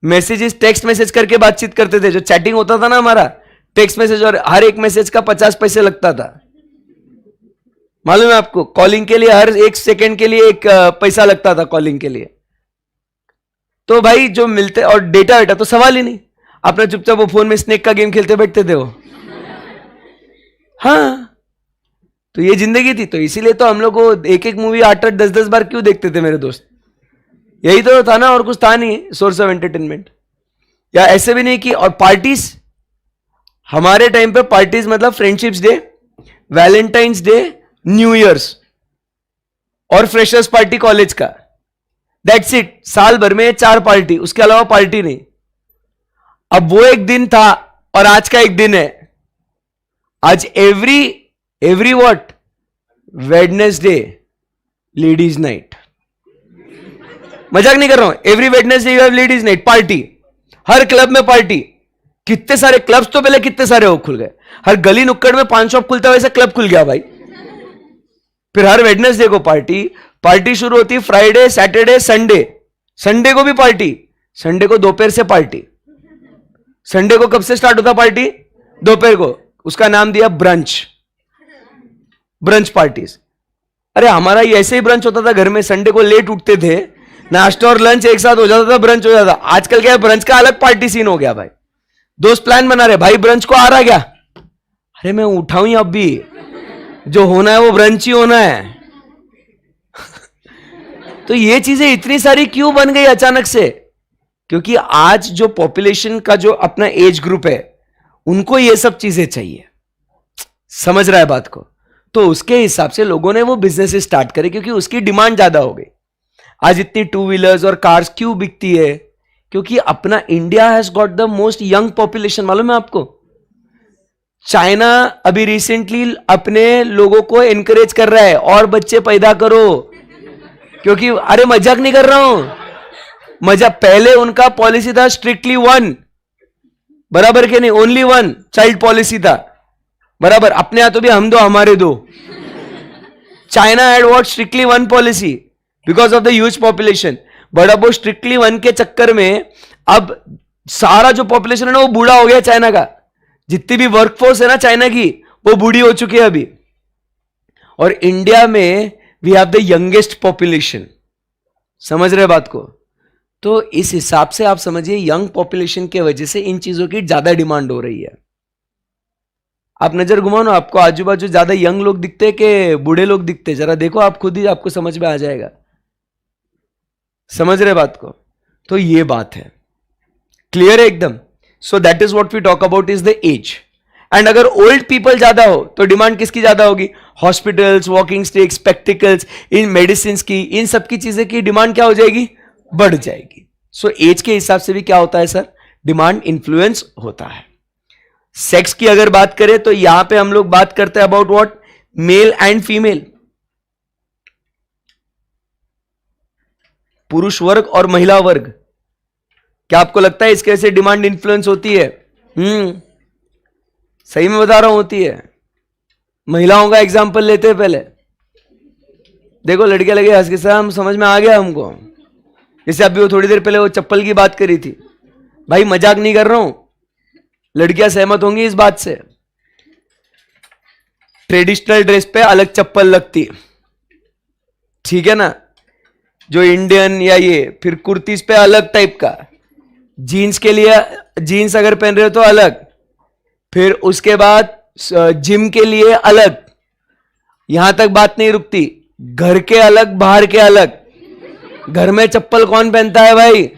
मैसेजेस टेक्स्ट मैसेज करके बातचीत करते थे, जो चैटिंग होता था ना हमारा, टेक्स्ट मैसेज, और हर एक मैसेज का 50 पैसे लगता था, मालूम है आपको। कॉलिंग के लिए हर 1 सेकेंड के लिए 1 पैसा लगता था कॉलिंग के लिए। तो भाई जो मिलते, और डेटा वेटा तो सवाल ही नहीं, अपना चुपचाप वो फोन में स्नेक का गेम खेलते बैठते थे वो। हाँ, तो ये जिंदगी थी। तो इसीलिए तो हम लोग को एक एक मूवी 8-8, 10-10 बार क्यों देखते थे मेरे दोस्त, यही तो था ना, और कुछ था नहीं सोर्स ऑफ एंटरटेनमेंट। या ऐसे भी नहीं कि, और पार्टीज, हमारे टाइम पे पार्टीज मतलब friendships day, Valentine's day, new years और फ्रेशर्स पार्टी कॉलेज का, दैट्स इट। साल भर में 4 पार्टी, उसके अलावा पार्टी नहीं। अब वो एक दिन था और आज का एक दिन है। आज every every what? Wednesday ladies night. मजाक नहीं कर रहा हूं, every Wednesday you have ladies night party, her club में पार्टी। कितने सारे क्लब्स तो पहले कितने सारे वो खुल गए, हर गली नुक्कड़ में पान शॉप खुलता है, वैसे क्लब खुल गया भाई। फिर हर वेडनेसडे को पार्टी, पार्टी शुरू होती है फ्राइडे सैटरडे संडे, संडे को भी पार्टी, संडे को दोपहर से पार्टी। संडे को कब से स्टार्ट होता पार्टी? दोपहर को, उसका नाम दिया ब्रंच, ब्रंच पार्टीज। अरे हमारा ये ऐसे ही ब्रंच होता था घर में, संडे को लेट उठते थे, नाश्ता और लंच एक साथ हो जाता था, ब्रंच हो जाता। आजकल क्या है, ब्रंच का अलग पार्टी सीन हो गया भाई। दोस्त प्लान बना रहे, भाई ब्रंच को आ रहा क्या? अरे मैं उठाऊं ही, अब भी जो होना है वो ब्रंच ही होना है। तो ये चीजें इतनी सारी क्यों बन गई अचानक से? क्योंकि आज जो पॉपुलेशन का जो अपना एज ग्रुप है, उनको ये सब चीजें चाहिए। समझ रहा है बात को? तो उसके हिसाब से लोगों ने वो बिजनेस स्टार्ट करे, क्योंकि उसकी डिमांड ज्यादा हो गई। आज इतनी टू व्हीलर्स और कार्स क्यों बिकती है? क्योंकि अपना India has got the most young population. मालूम है आपको, चाइना अभी रिसेंटली अपने लोगों को एनकरेज कर रहा है और बच्चे पैदा करो, क्योंकि अरे मजाक नहीं कर रहा हूं, मजाक। पहले उनका पॉलिसी था स्ट्रिक्टली वन, बराबर के नहीं, ओनली वन चाइल्ड पॉलिसी था, बराबर। अपने यहां तो भी हम दो हमारे दो। China had what strictly one policy because of the huge population. But अब वो स्ट्रिक्टली वन के चक्कर में अब सारा जो पॉपुलेशन है ना वो बूढ़ा हो गया चाइना का। जितनी भी वर्कफोर्स है ना चाइना की, वो बूढ़ी हो चुकी है अभी। और इंडिया में we have the youngest population. समझ रहे बात को? तो इस हिसाब से आप समझिए, यंग पॉपुलेशन के वजह से इन चीजों की ज्यादा डिमांड हो रही है। आप नजर घुमाओ ना, आपको आजू बाजू ज्यादा यंग लोग दिखते कि बूढ़े लोग दिखते? जरा देखो, आप खुद ही आपको समझ में आ जाएगा। समझ रहे बात को? तो ये बात है, क्लियर है एकदम। So that is what we talk about is the age. And अगर ओल्ड पीपल ज्यादा हो तो डिमांड किसकी ज्यादा होगी? हॉस्पिटल्स, वॉकिंग स्टिक्स, स्पेक्टिकल्स, इन मेडिसिन की, इन सब की चीजें की डिमांड क्या हो जाएगी? बढ़ जाएगी। सो एज के हिसाब से भी क्या होता है सर? डिमांड इन्फ्लुएंस होता है। सेक्स की अगर बात करें तो यहां पे हम लोग बात करते हैं about what? Male and female, पुरुष वर्ग और महिला वर्ग। क्या आपको लगता है इसके से डिमांड इन्फ्लुएंस होती है? सही में बता रहा हूं, होती है। महिलाओं का एग्जाम्पल लेते हैं पहले। देखो लड़कियां लगे हंस के, सर हम समझ में आ गया हमको। जैसे अभी वो थोड़ी देर पहले वो चप्पल की बात करी थी, भाई मजाक नहीं कर रहा हूं, लड़कियां सहमत होंगी इस बात से। ट्रेडिशनल ड्रेस पे अलग चप्पल लगती, ठीक है ना, जो इंडियन या ये, फिर कुर्तीज पे अलग टाइप का, जीन्स के लिए जीन्स अगर पहन रहे हो तो अलग, फिर उसके बाद जिम के लिए अलग। यहां तक बात नहीं रुकती, घर के अलग बाहर के अलग। घर में चप्पल कौन पहनता है भाई?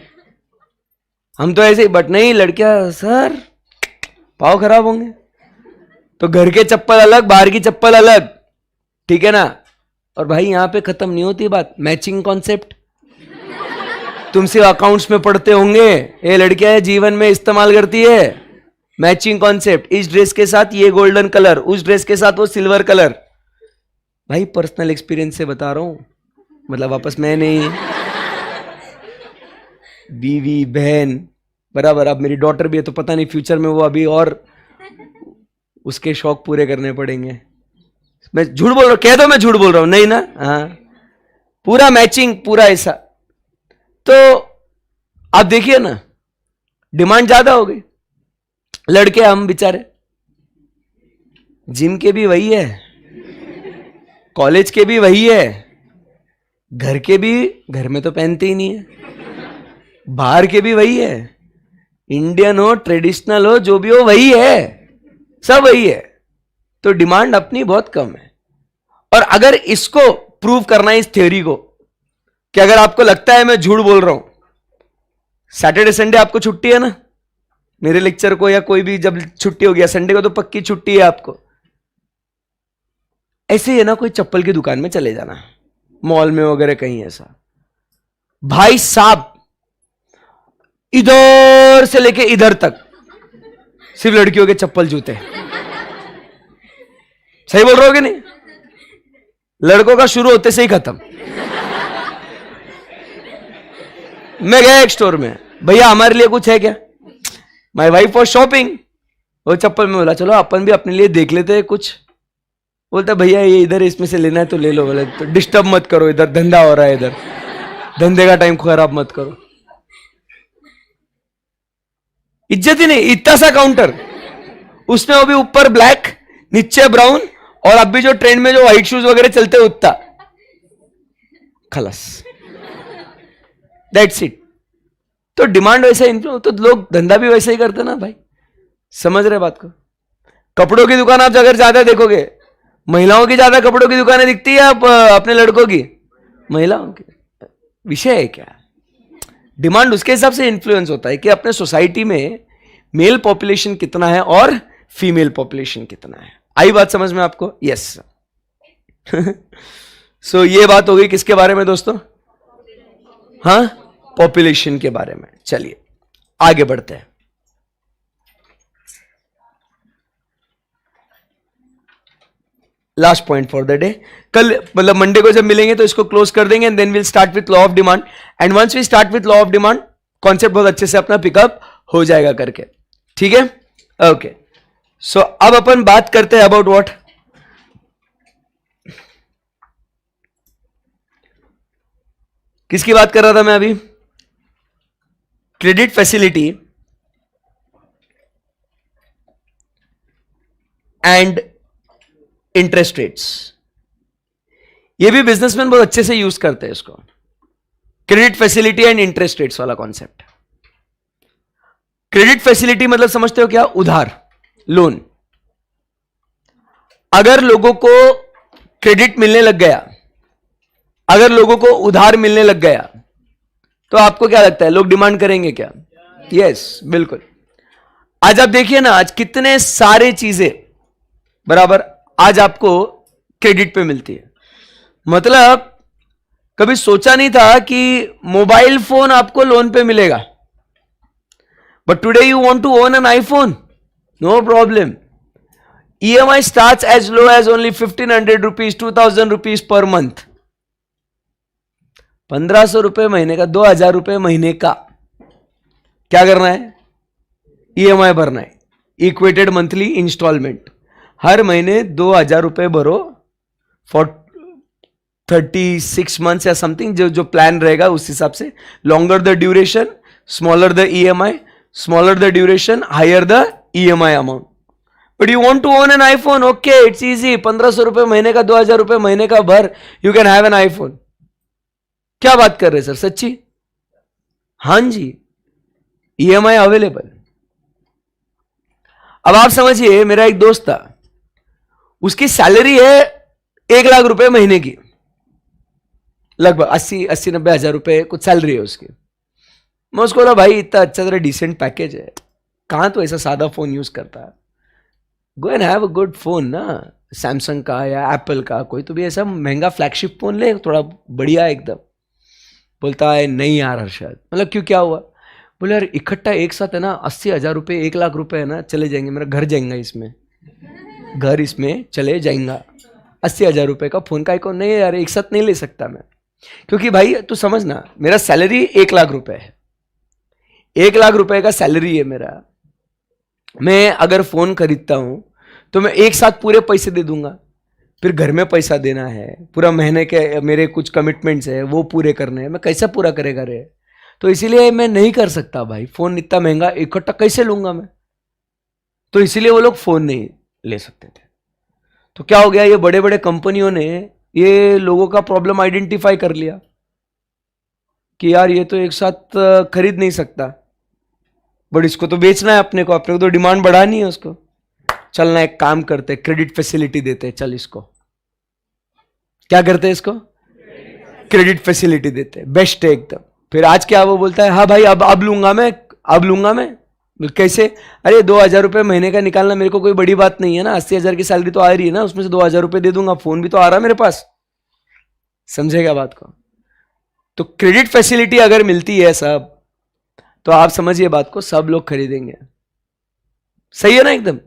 हम तो ऐसे ही, बट नहीं लड़कियां, सर पाँव खराब होंगे। तो घर के चप्पल अलग, बाहर की चप्पल अलग, ठीक है ना। और भाई यहां पे खत्म नहीं होती बात, मैचिंग कॉन्सेप्ट। तुम सिर्फ अकाउंट्स में पढ़ते होंगे, ये लड़कियां जीवन में इस्तेमाल करती है मैचिंग कॉन्सेप्ट। इस ड्रेस के साथ ये गोल्डन कलर, उस ड्रेस के साथ वो सिल्वर कलर। भाई पर्सनल एक्सपीरियंस से बता रहा हूं, मतलब वापस मैं नहीं, बीवी बहन बराबर। अब मेरी डॉटर भी है तो पता नहीं फ्यूचर में वो अभी और उसके शौक पूरे करने पड़ेंगे। मैं झूठ बोल रहा हूं? कह दो मैं झूठ बोल रहा हूं, नहीं ना? हाँ, पूरा मैचिंग, पूरा ऐसा। तो आप देखिए ना, डिमांड ज्यादा हो गई। लड़के हम बेचारे, जिम के भी वही है, कॉलेज के भी वही है, घर के भी, घर में तो पहनते ही नहीं है, बाहर के भी वही है, इंडियन हो ट्रेडिशनल हो जो भी हो वही है, सब वही है। तो डिमांड अपनी बहुत कम है। और अगर इसको प्रूव करना है, इस थ्योरी को, कि अगर आपको लगता है मैं झूठ बोल रहा हूं, सैटरडे संडे आपको छुट्टी है ना, मेरे लेक्चर को या कोई भी जब छुट्टी हो गया, संडे को तो पक्की छुट्टी है आपको। ऐसे ही है ना, कोई चप्पल की दुकान में चले जाना, मॉल में वगैरह कहीं ऐसा, भाई साहब इधर से लेके इधर तक सिर्फ लड़कियों के चप्पल जूते, सही बोल रहे हो कि नहीं? लड़कों का शुरू होते से ही खत्म। मैं गया एक स्टोर में, भैया हमारे लिए कुछ है क्या? My wife for shopping. वो चप्पल में बोला चलो अपन भी अपने लिए देख लेते हैं कुछ। बोलता भैया ये इधर इसमें से लेना है तो ले लो। बोले तो डिस्टर्ब मत करो, इधर धंधा हो रहा है, इधर धंधे का टाइम खराब मत करो। इज्जत ही नहीं, इतना सा काउंटर, उसमें वो भी ऊपर ब्लैक नीचे ब्राउन, और अभी जो ट्रेंड में जो व्हाइट शूज वगैरह चलते हैं उतना। खलास, दैट्स इट। तो डिमांड वैसा इन्फ्लुएंस, तो लोग धंधा भी वैसे ही करते ना भाई। समझ रहे बात को? कपड़ों की दुकान आप अगर ज्यादा देखोगे, महिलाओं की ज्यादा कपड़ों की दुकानें दिखती है अपने लड़कों की? महिलाओं की। विषय है क्या? डिमांड उसके हिसाब से इन्फ्लुएंस होता है कि अपने सोसाइटी में मेल पॉपुलेशन कितना है और फीमेल पॉपुलेशन कितना है। आई बात समझ में आपको? यस। सो ये बात हो गई किसके बारे में दोस्तों? हाँ, पॉपुलेशन के बारे में। चलिए आगे बढ़ते हैं। Last point for the day. कल मतलब मंडे को जब मिलेंगे तो इसको क्लोज कर देंगे, and then will start with law of demand. And once we start with law of demand, concept बहुत अच्छे से अपना पिकअप हो जाएगा करके। ठीक है, ओके। सो अब अपन बात करते हैं अबाउट व्हाट? किसकी बात कर रहा था मैं अभी? Credit facility and interest rates. ये भी बिजनेसमैन बहुत अच्छे से यूज करते हैं इसको, credit facility and interest rates वाला कॉन्सेप्ट। क्रेडिट फैसिलिटी मतलब समझते हो क्या? उधार, लोन। अगर लोगों को क्रेडिट मिलने लग गया, अगर लोगों को उधार मिलने लग गया, तो आपको क्या लगता है लोग डिमांड करेंगे क्या? यस, बिल्कुल। आज आप देखिए ना, आज कितने सारे चीजें बराबर आज आपको क्रेडिट पे मिलती है। मतलब कभी सोचा नहीं था कि मोबाइल फोन आपको लोन पे मिलेगा, but today you want to own an iPhone, no problem. EMI starts as low as only 1500 rupees, 2000 rupees per month। 1500 रुपए महीने का, 2000 रुपए महीने का। क्या करना है? EMI भरना है, इक्वेटेड मंथली इंस्टॉलमेंट। हर महीने 2000 रुपए भरो फॉर 36 मंथ्स या समथिंग, जो प्लान रहेगा उस हिसाब से। Longer the duration, smaller the EMI, smaller the duration, higher the EMI amount. But you want to own an iPhone, okay it's easy. 1500 रुपए महीने का, 2000 रुपए महीने का भर, you can have an iPhone. क्या बात कर रहे सर, सच्ची? हां जी, EMI अवेलेबल। अब आप समझिए, मेरा एक दोस्त था, उसकी सैलरी है 1 लाख रुपए महीने की, लगभग 80-90 हजार रुपए कुछ सैलरी है उसकी। मैं उसको बोला भाई इतना अच्छा तेरा डिसेंट पैकेज है, कहां तो ऐसा सादा फोन यूज करता है? Go and have a good phone ना, सैमसंग का या एप्पल का, कोई तो भी ऐसा महंगा फ्लैगशिप फोन ले, थोड़ा बढ़िया एकदम। बोलता है नहीं यार हर्षद। मतलब क्यों, क्या हुआ? बोले यार इकट्ठा एक साथ है ना 80,000 रुपये, 1 लाख रुपए है ना, चले जाएंगे, मेरा घर जाएगा इसमें, घर इसमें चले जाएगा। 80,000 रुपये का फोन का नहीं यार, एक साथ नहीं ले सकता मैं, क्योंकि भाई तू समझना, मेरा सैलरी 1 लाख रुपए है, 1 लाख रुपए का सैलरी है मेरा। मैं अगर फोन खरीदता हूं तो मैं एक साथ पूरे पैसे दे दूंगा, फिर घर में पैसा देना है, पूरा महीने के मेरे कुछ कमिटमेंट्स है वो पूरे करने हैं, मैं कैसे पूरा करेगा रे? तो इसीलिए मैं नहीं कर सकता भाई, फोन इतना महंगा इकट्ठा कैसे लूंगा मैं? तो इसीलिए वो लोग फोन नहीं ले सकते थे। तो क्या हो गया, ये बड़े बड़े कंपनियों ने ये लोगों का प्रॉब्लम आइडेंटिफाई कर लिया कि यार ये तो एक साथ खरीद नहीं सकता, बट इसको तो बेचना है अपने को तो डिमांड बढ़ानी है उसको। चलना एक काम करते, क्रेडिट फैसिलिटी देते, चल इसको क्या करते हैं, इसको क्रेडिट फैसिलिटी देते, बेस्ट है एकदम। फिर आज क्या वो बोलता है, हाँ भाई अब लूंगा मैं, अब लूंगा मैं। कैसे? अरे 2000 रुपये महीने का निकालना मेरे को कोई बड़ी बात नहीं है ना, 80,000 की सैलरी तो आ रही है ना, उसमें से 2000 रुपये दे दूंगा, फोन भी तो आ रहा है मेरे पास। समझेगा बात को? तो क्रेडिट फैसिलिटी अगर मिलती है सब, तो आप समझिए बात को, सब लोग खरीदेंगे। सही है ना एकदम?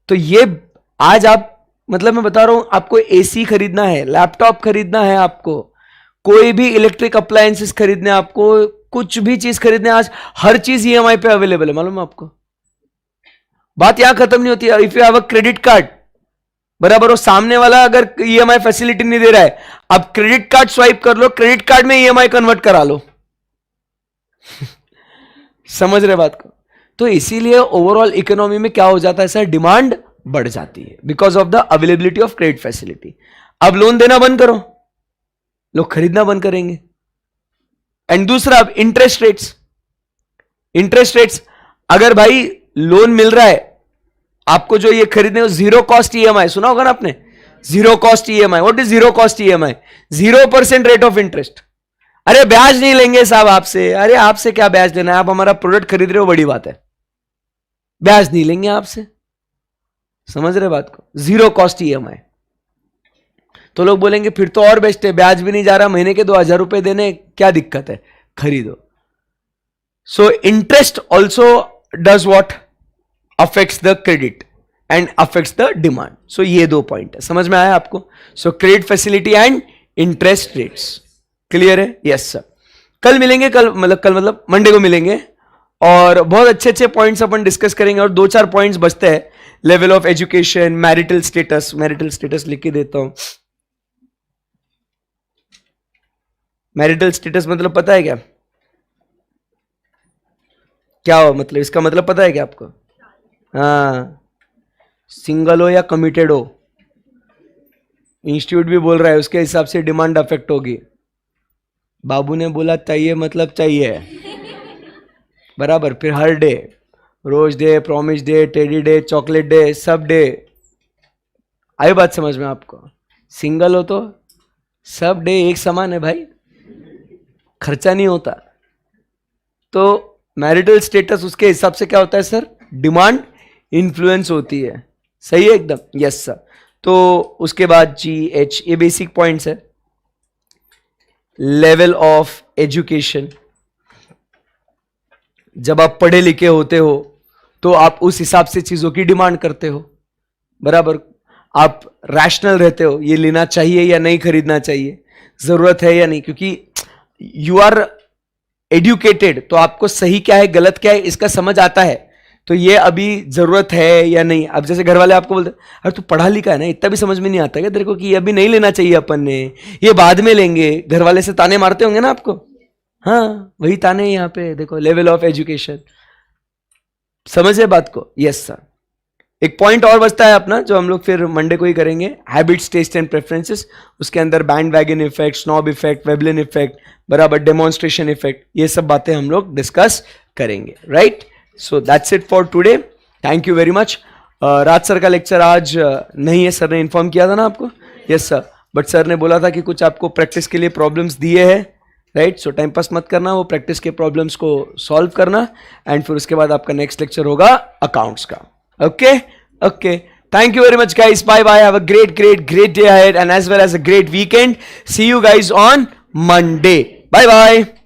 तो ये आज आप मतलब मैं बता रहा हूं, आपको एसी खरीदना है, लैपटॉप खरीदना है, आपको कोई भी इलेक्ट्रिक अप्लायंसेस खरीदने, आपको कुछ भी चीज खरीदने, आज हर चीज ईएमआई पे अवेलेबल है, मालूम है आपको। बात यहां खत्म नहीं होती है। If you have a credit card, बराबर हो, सामने वाला अगर ईएमआई फैसिलिटी नहीं दे रहा है, आप क्रेडिट कार्ड स्वाइप कर लो, क्रेडिट कार्ड में ईएमआई कन्वर्ट करा लो। समझ रहे बात को। तो इसीलिए ओवरऑल इकोनॉमी में क्या हो जाता है सर, डिमांड बढ़ जाती है because of the availability of credit facility. अब लोन देना बंद करो, लोग खरीदना बंद करेंगे। एंड दूसरा, अब इंटरेस्ट रेट्स, इंटरेस्ट रेट्स, अगर भाई लोन मिल रहा है आपको, जो ये खरीदने, जीरो कॉस्ट ईएमआई सुना होगा ना आपने, zero cost EMI. What is zero cost EMI? 0% rate of interest. अरे ब्याज नहीं लेंगे साहब आपसे, अरे आपसे क्या ब्याज लेना है, आप हमारा प्रोडक्ट खरीद रहे हो, बड़ी बात है, ब्याज नहीं लेंगे आपसे। समझ रहे बात को, जीरो कॉस्ट ईएमआई। तो लोग बोलेंगे फिर तो और बेस्ट है, ब्याज भी नहीं जा रहा, महीने के 2000 रुपए देने, क्या दिक्कत है, खरीदो। So interest also does what, affects the credit and affects the demand. So ये 2 पॉइंट है, समझ में आया आपको। So credit facility and interest rates, clear है? Yes sir. कल मिलेंगे, कल मतलब मंडे को मिलेंगे, और बहुत अच्छे अच्छे पॉइंट्स अपन डिस्कस करेंगे। और 2-4 पॉइंट्स बचते हैं, level of education, marital status. Marital status लिख के देता हूं। मैरिटल स्टेटस मतलब पता है क्या, क्या हो, मतलब इसका मतलब पता है क्या आपको? हाँ, सिंगल हो या कमिटेड हो, इंस्टीट्यूट भी बोल रहा है, उसके हिसाब से डिमांड अफेक्ट होगी। बाबू ने बोला चाहिए मतलब चाहिए, बराबर। फिर हर day, rose day, promise day, teddy day, chocolate day, सब डे। आई बात समझ में आपको? सिंगल हो तो सब डे एक समान है भाई, खर्चा नहीं होता। तो मैरिटल स्टेटस उसके हिसाब से क्या होता है सर, डिमांड इन्फ्लुएंस होती है। सही है एकदम? Yes sir. तो उसके बाद GH, ये बेसिक पॉइंट्स है। लेवल ऑफ एजुकेशन, जब आप पढ़े लिखे होते हो तो आप उस हिसाब से चीजों की डिमांड करते हो, बराबर। आप रैशनल रहते हो, ये लेना चाहिए या नहीं खरीदना चाहिए, जरूरत है या नहीं, क्योंकि यू आर एडुकेटेड, तो आपको सही क्या है गलत क्या है इसका समझ आता है। तो ये अभी जरूरत है या नहीं। अब जैसे घर वाले आपको बोलते अरे तू पढ़ा लिखा है ना, इतना भी समझ में नहीं आता क्या तेरे को कि ये अभी नहीं लेना चाहिए अपन ने, ये बाद में लेंगे, घर वाले से ताने मारते होंगे ना आपको। हाँ, वही ताने यहाँ पे देखो, लेवल ऑफ एजुकेशन। समझे बात को? Yes sir. एक पॉइंट और बचता है अपना, जो हम लोग फिर मंडे को ही करेंगे, हैबिट्स, टेस्ट एंड प्रेफरेंसेस। उसके अंदर band wagon effect, snob effect, Veblen effect, बराबर, डेमोन्स्ट्रेशन इफेक्ट, ये सब बातें हम लोग डिस्कस करेंगे, right. So that's it for today, thank you very much. Raj sir का लेक्चर आज नहीं है, सर ने इन्फॉर्म किया था ना आपको? यस सर, बट सर ने बोला था कि कुछ आपको प्रैक्टिस के लिए प्रॉब्लम्स दिए हैं, राइट। सो टाइम पास मत करना, वो प्रैक्टिस के प्रॉब्लम्स को सॉल्व करना, एंड फिर उसके बाद आपका नेक्स्ट लेक्चर होगा अकाउंट्स का। Okay okay, thank you very much guys, bye bye, have a great day ahead, and as well as a great weekend. See you guys on Monday, bye bye.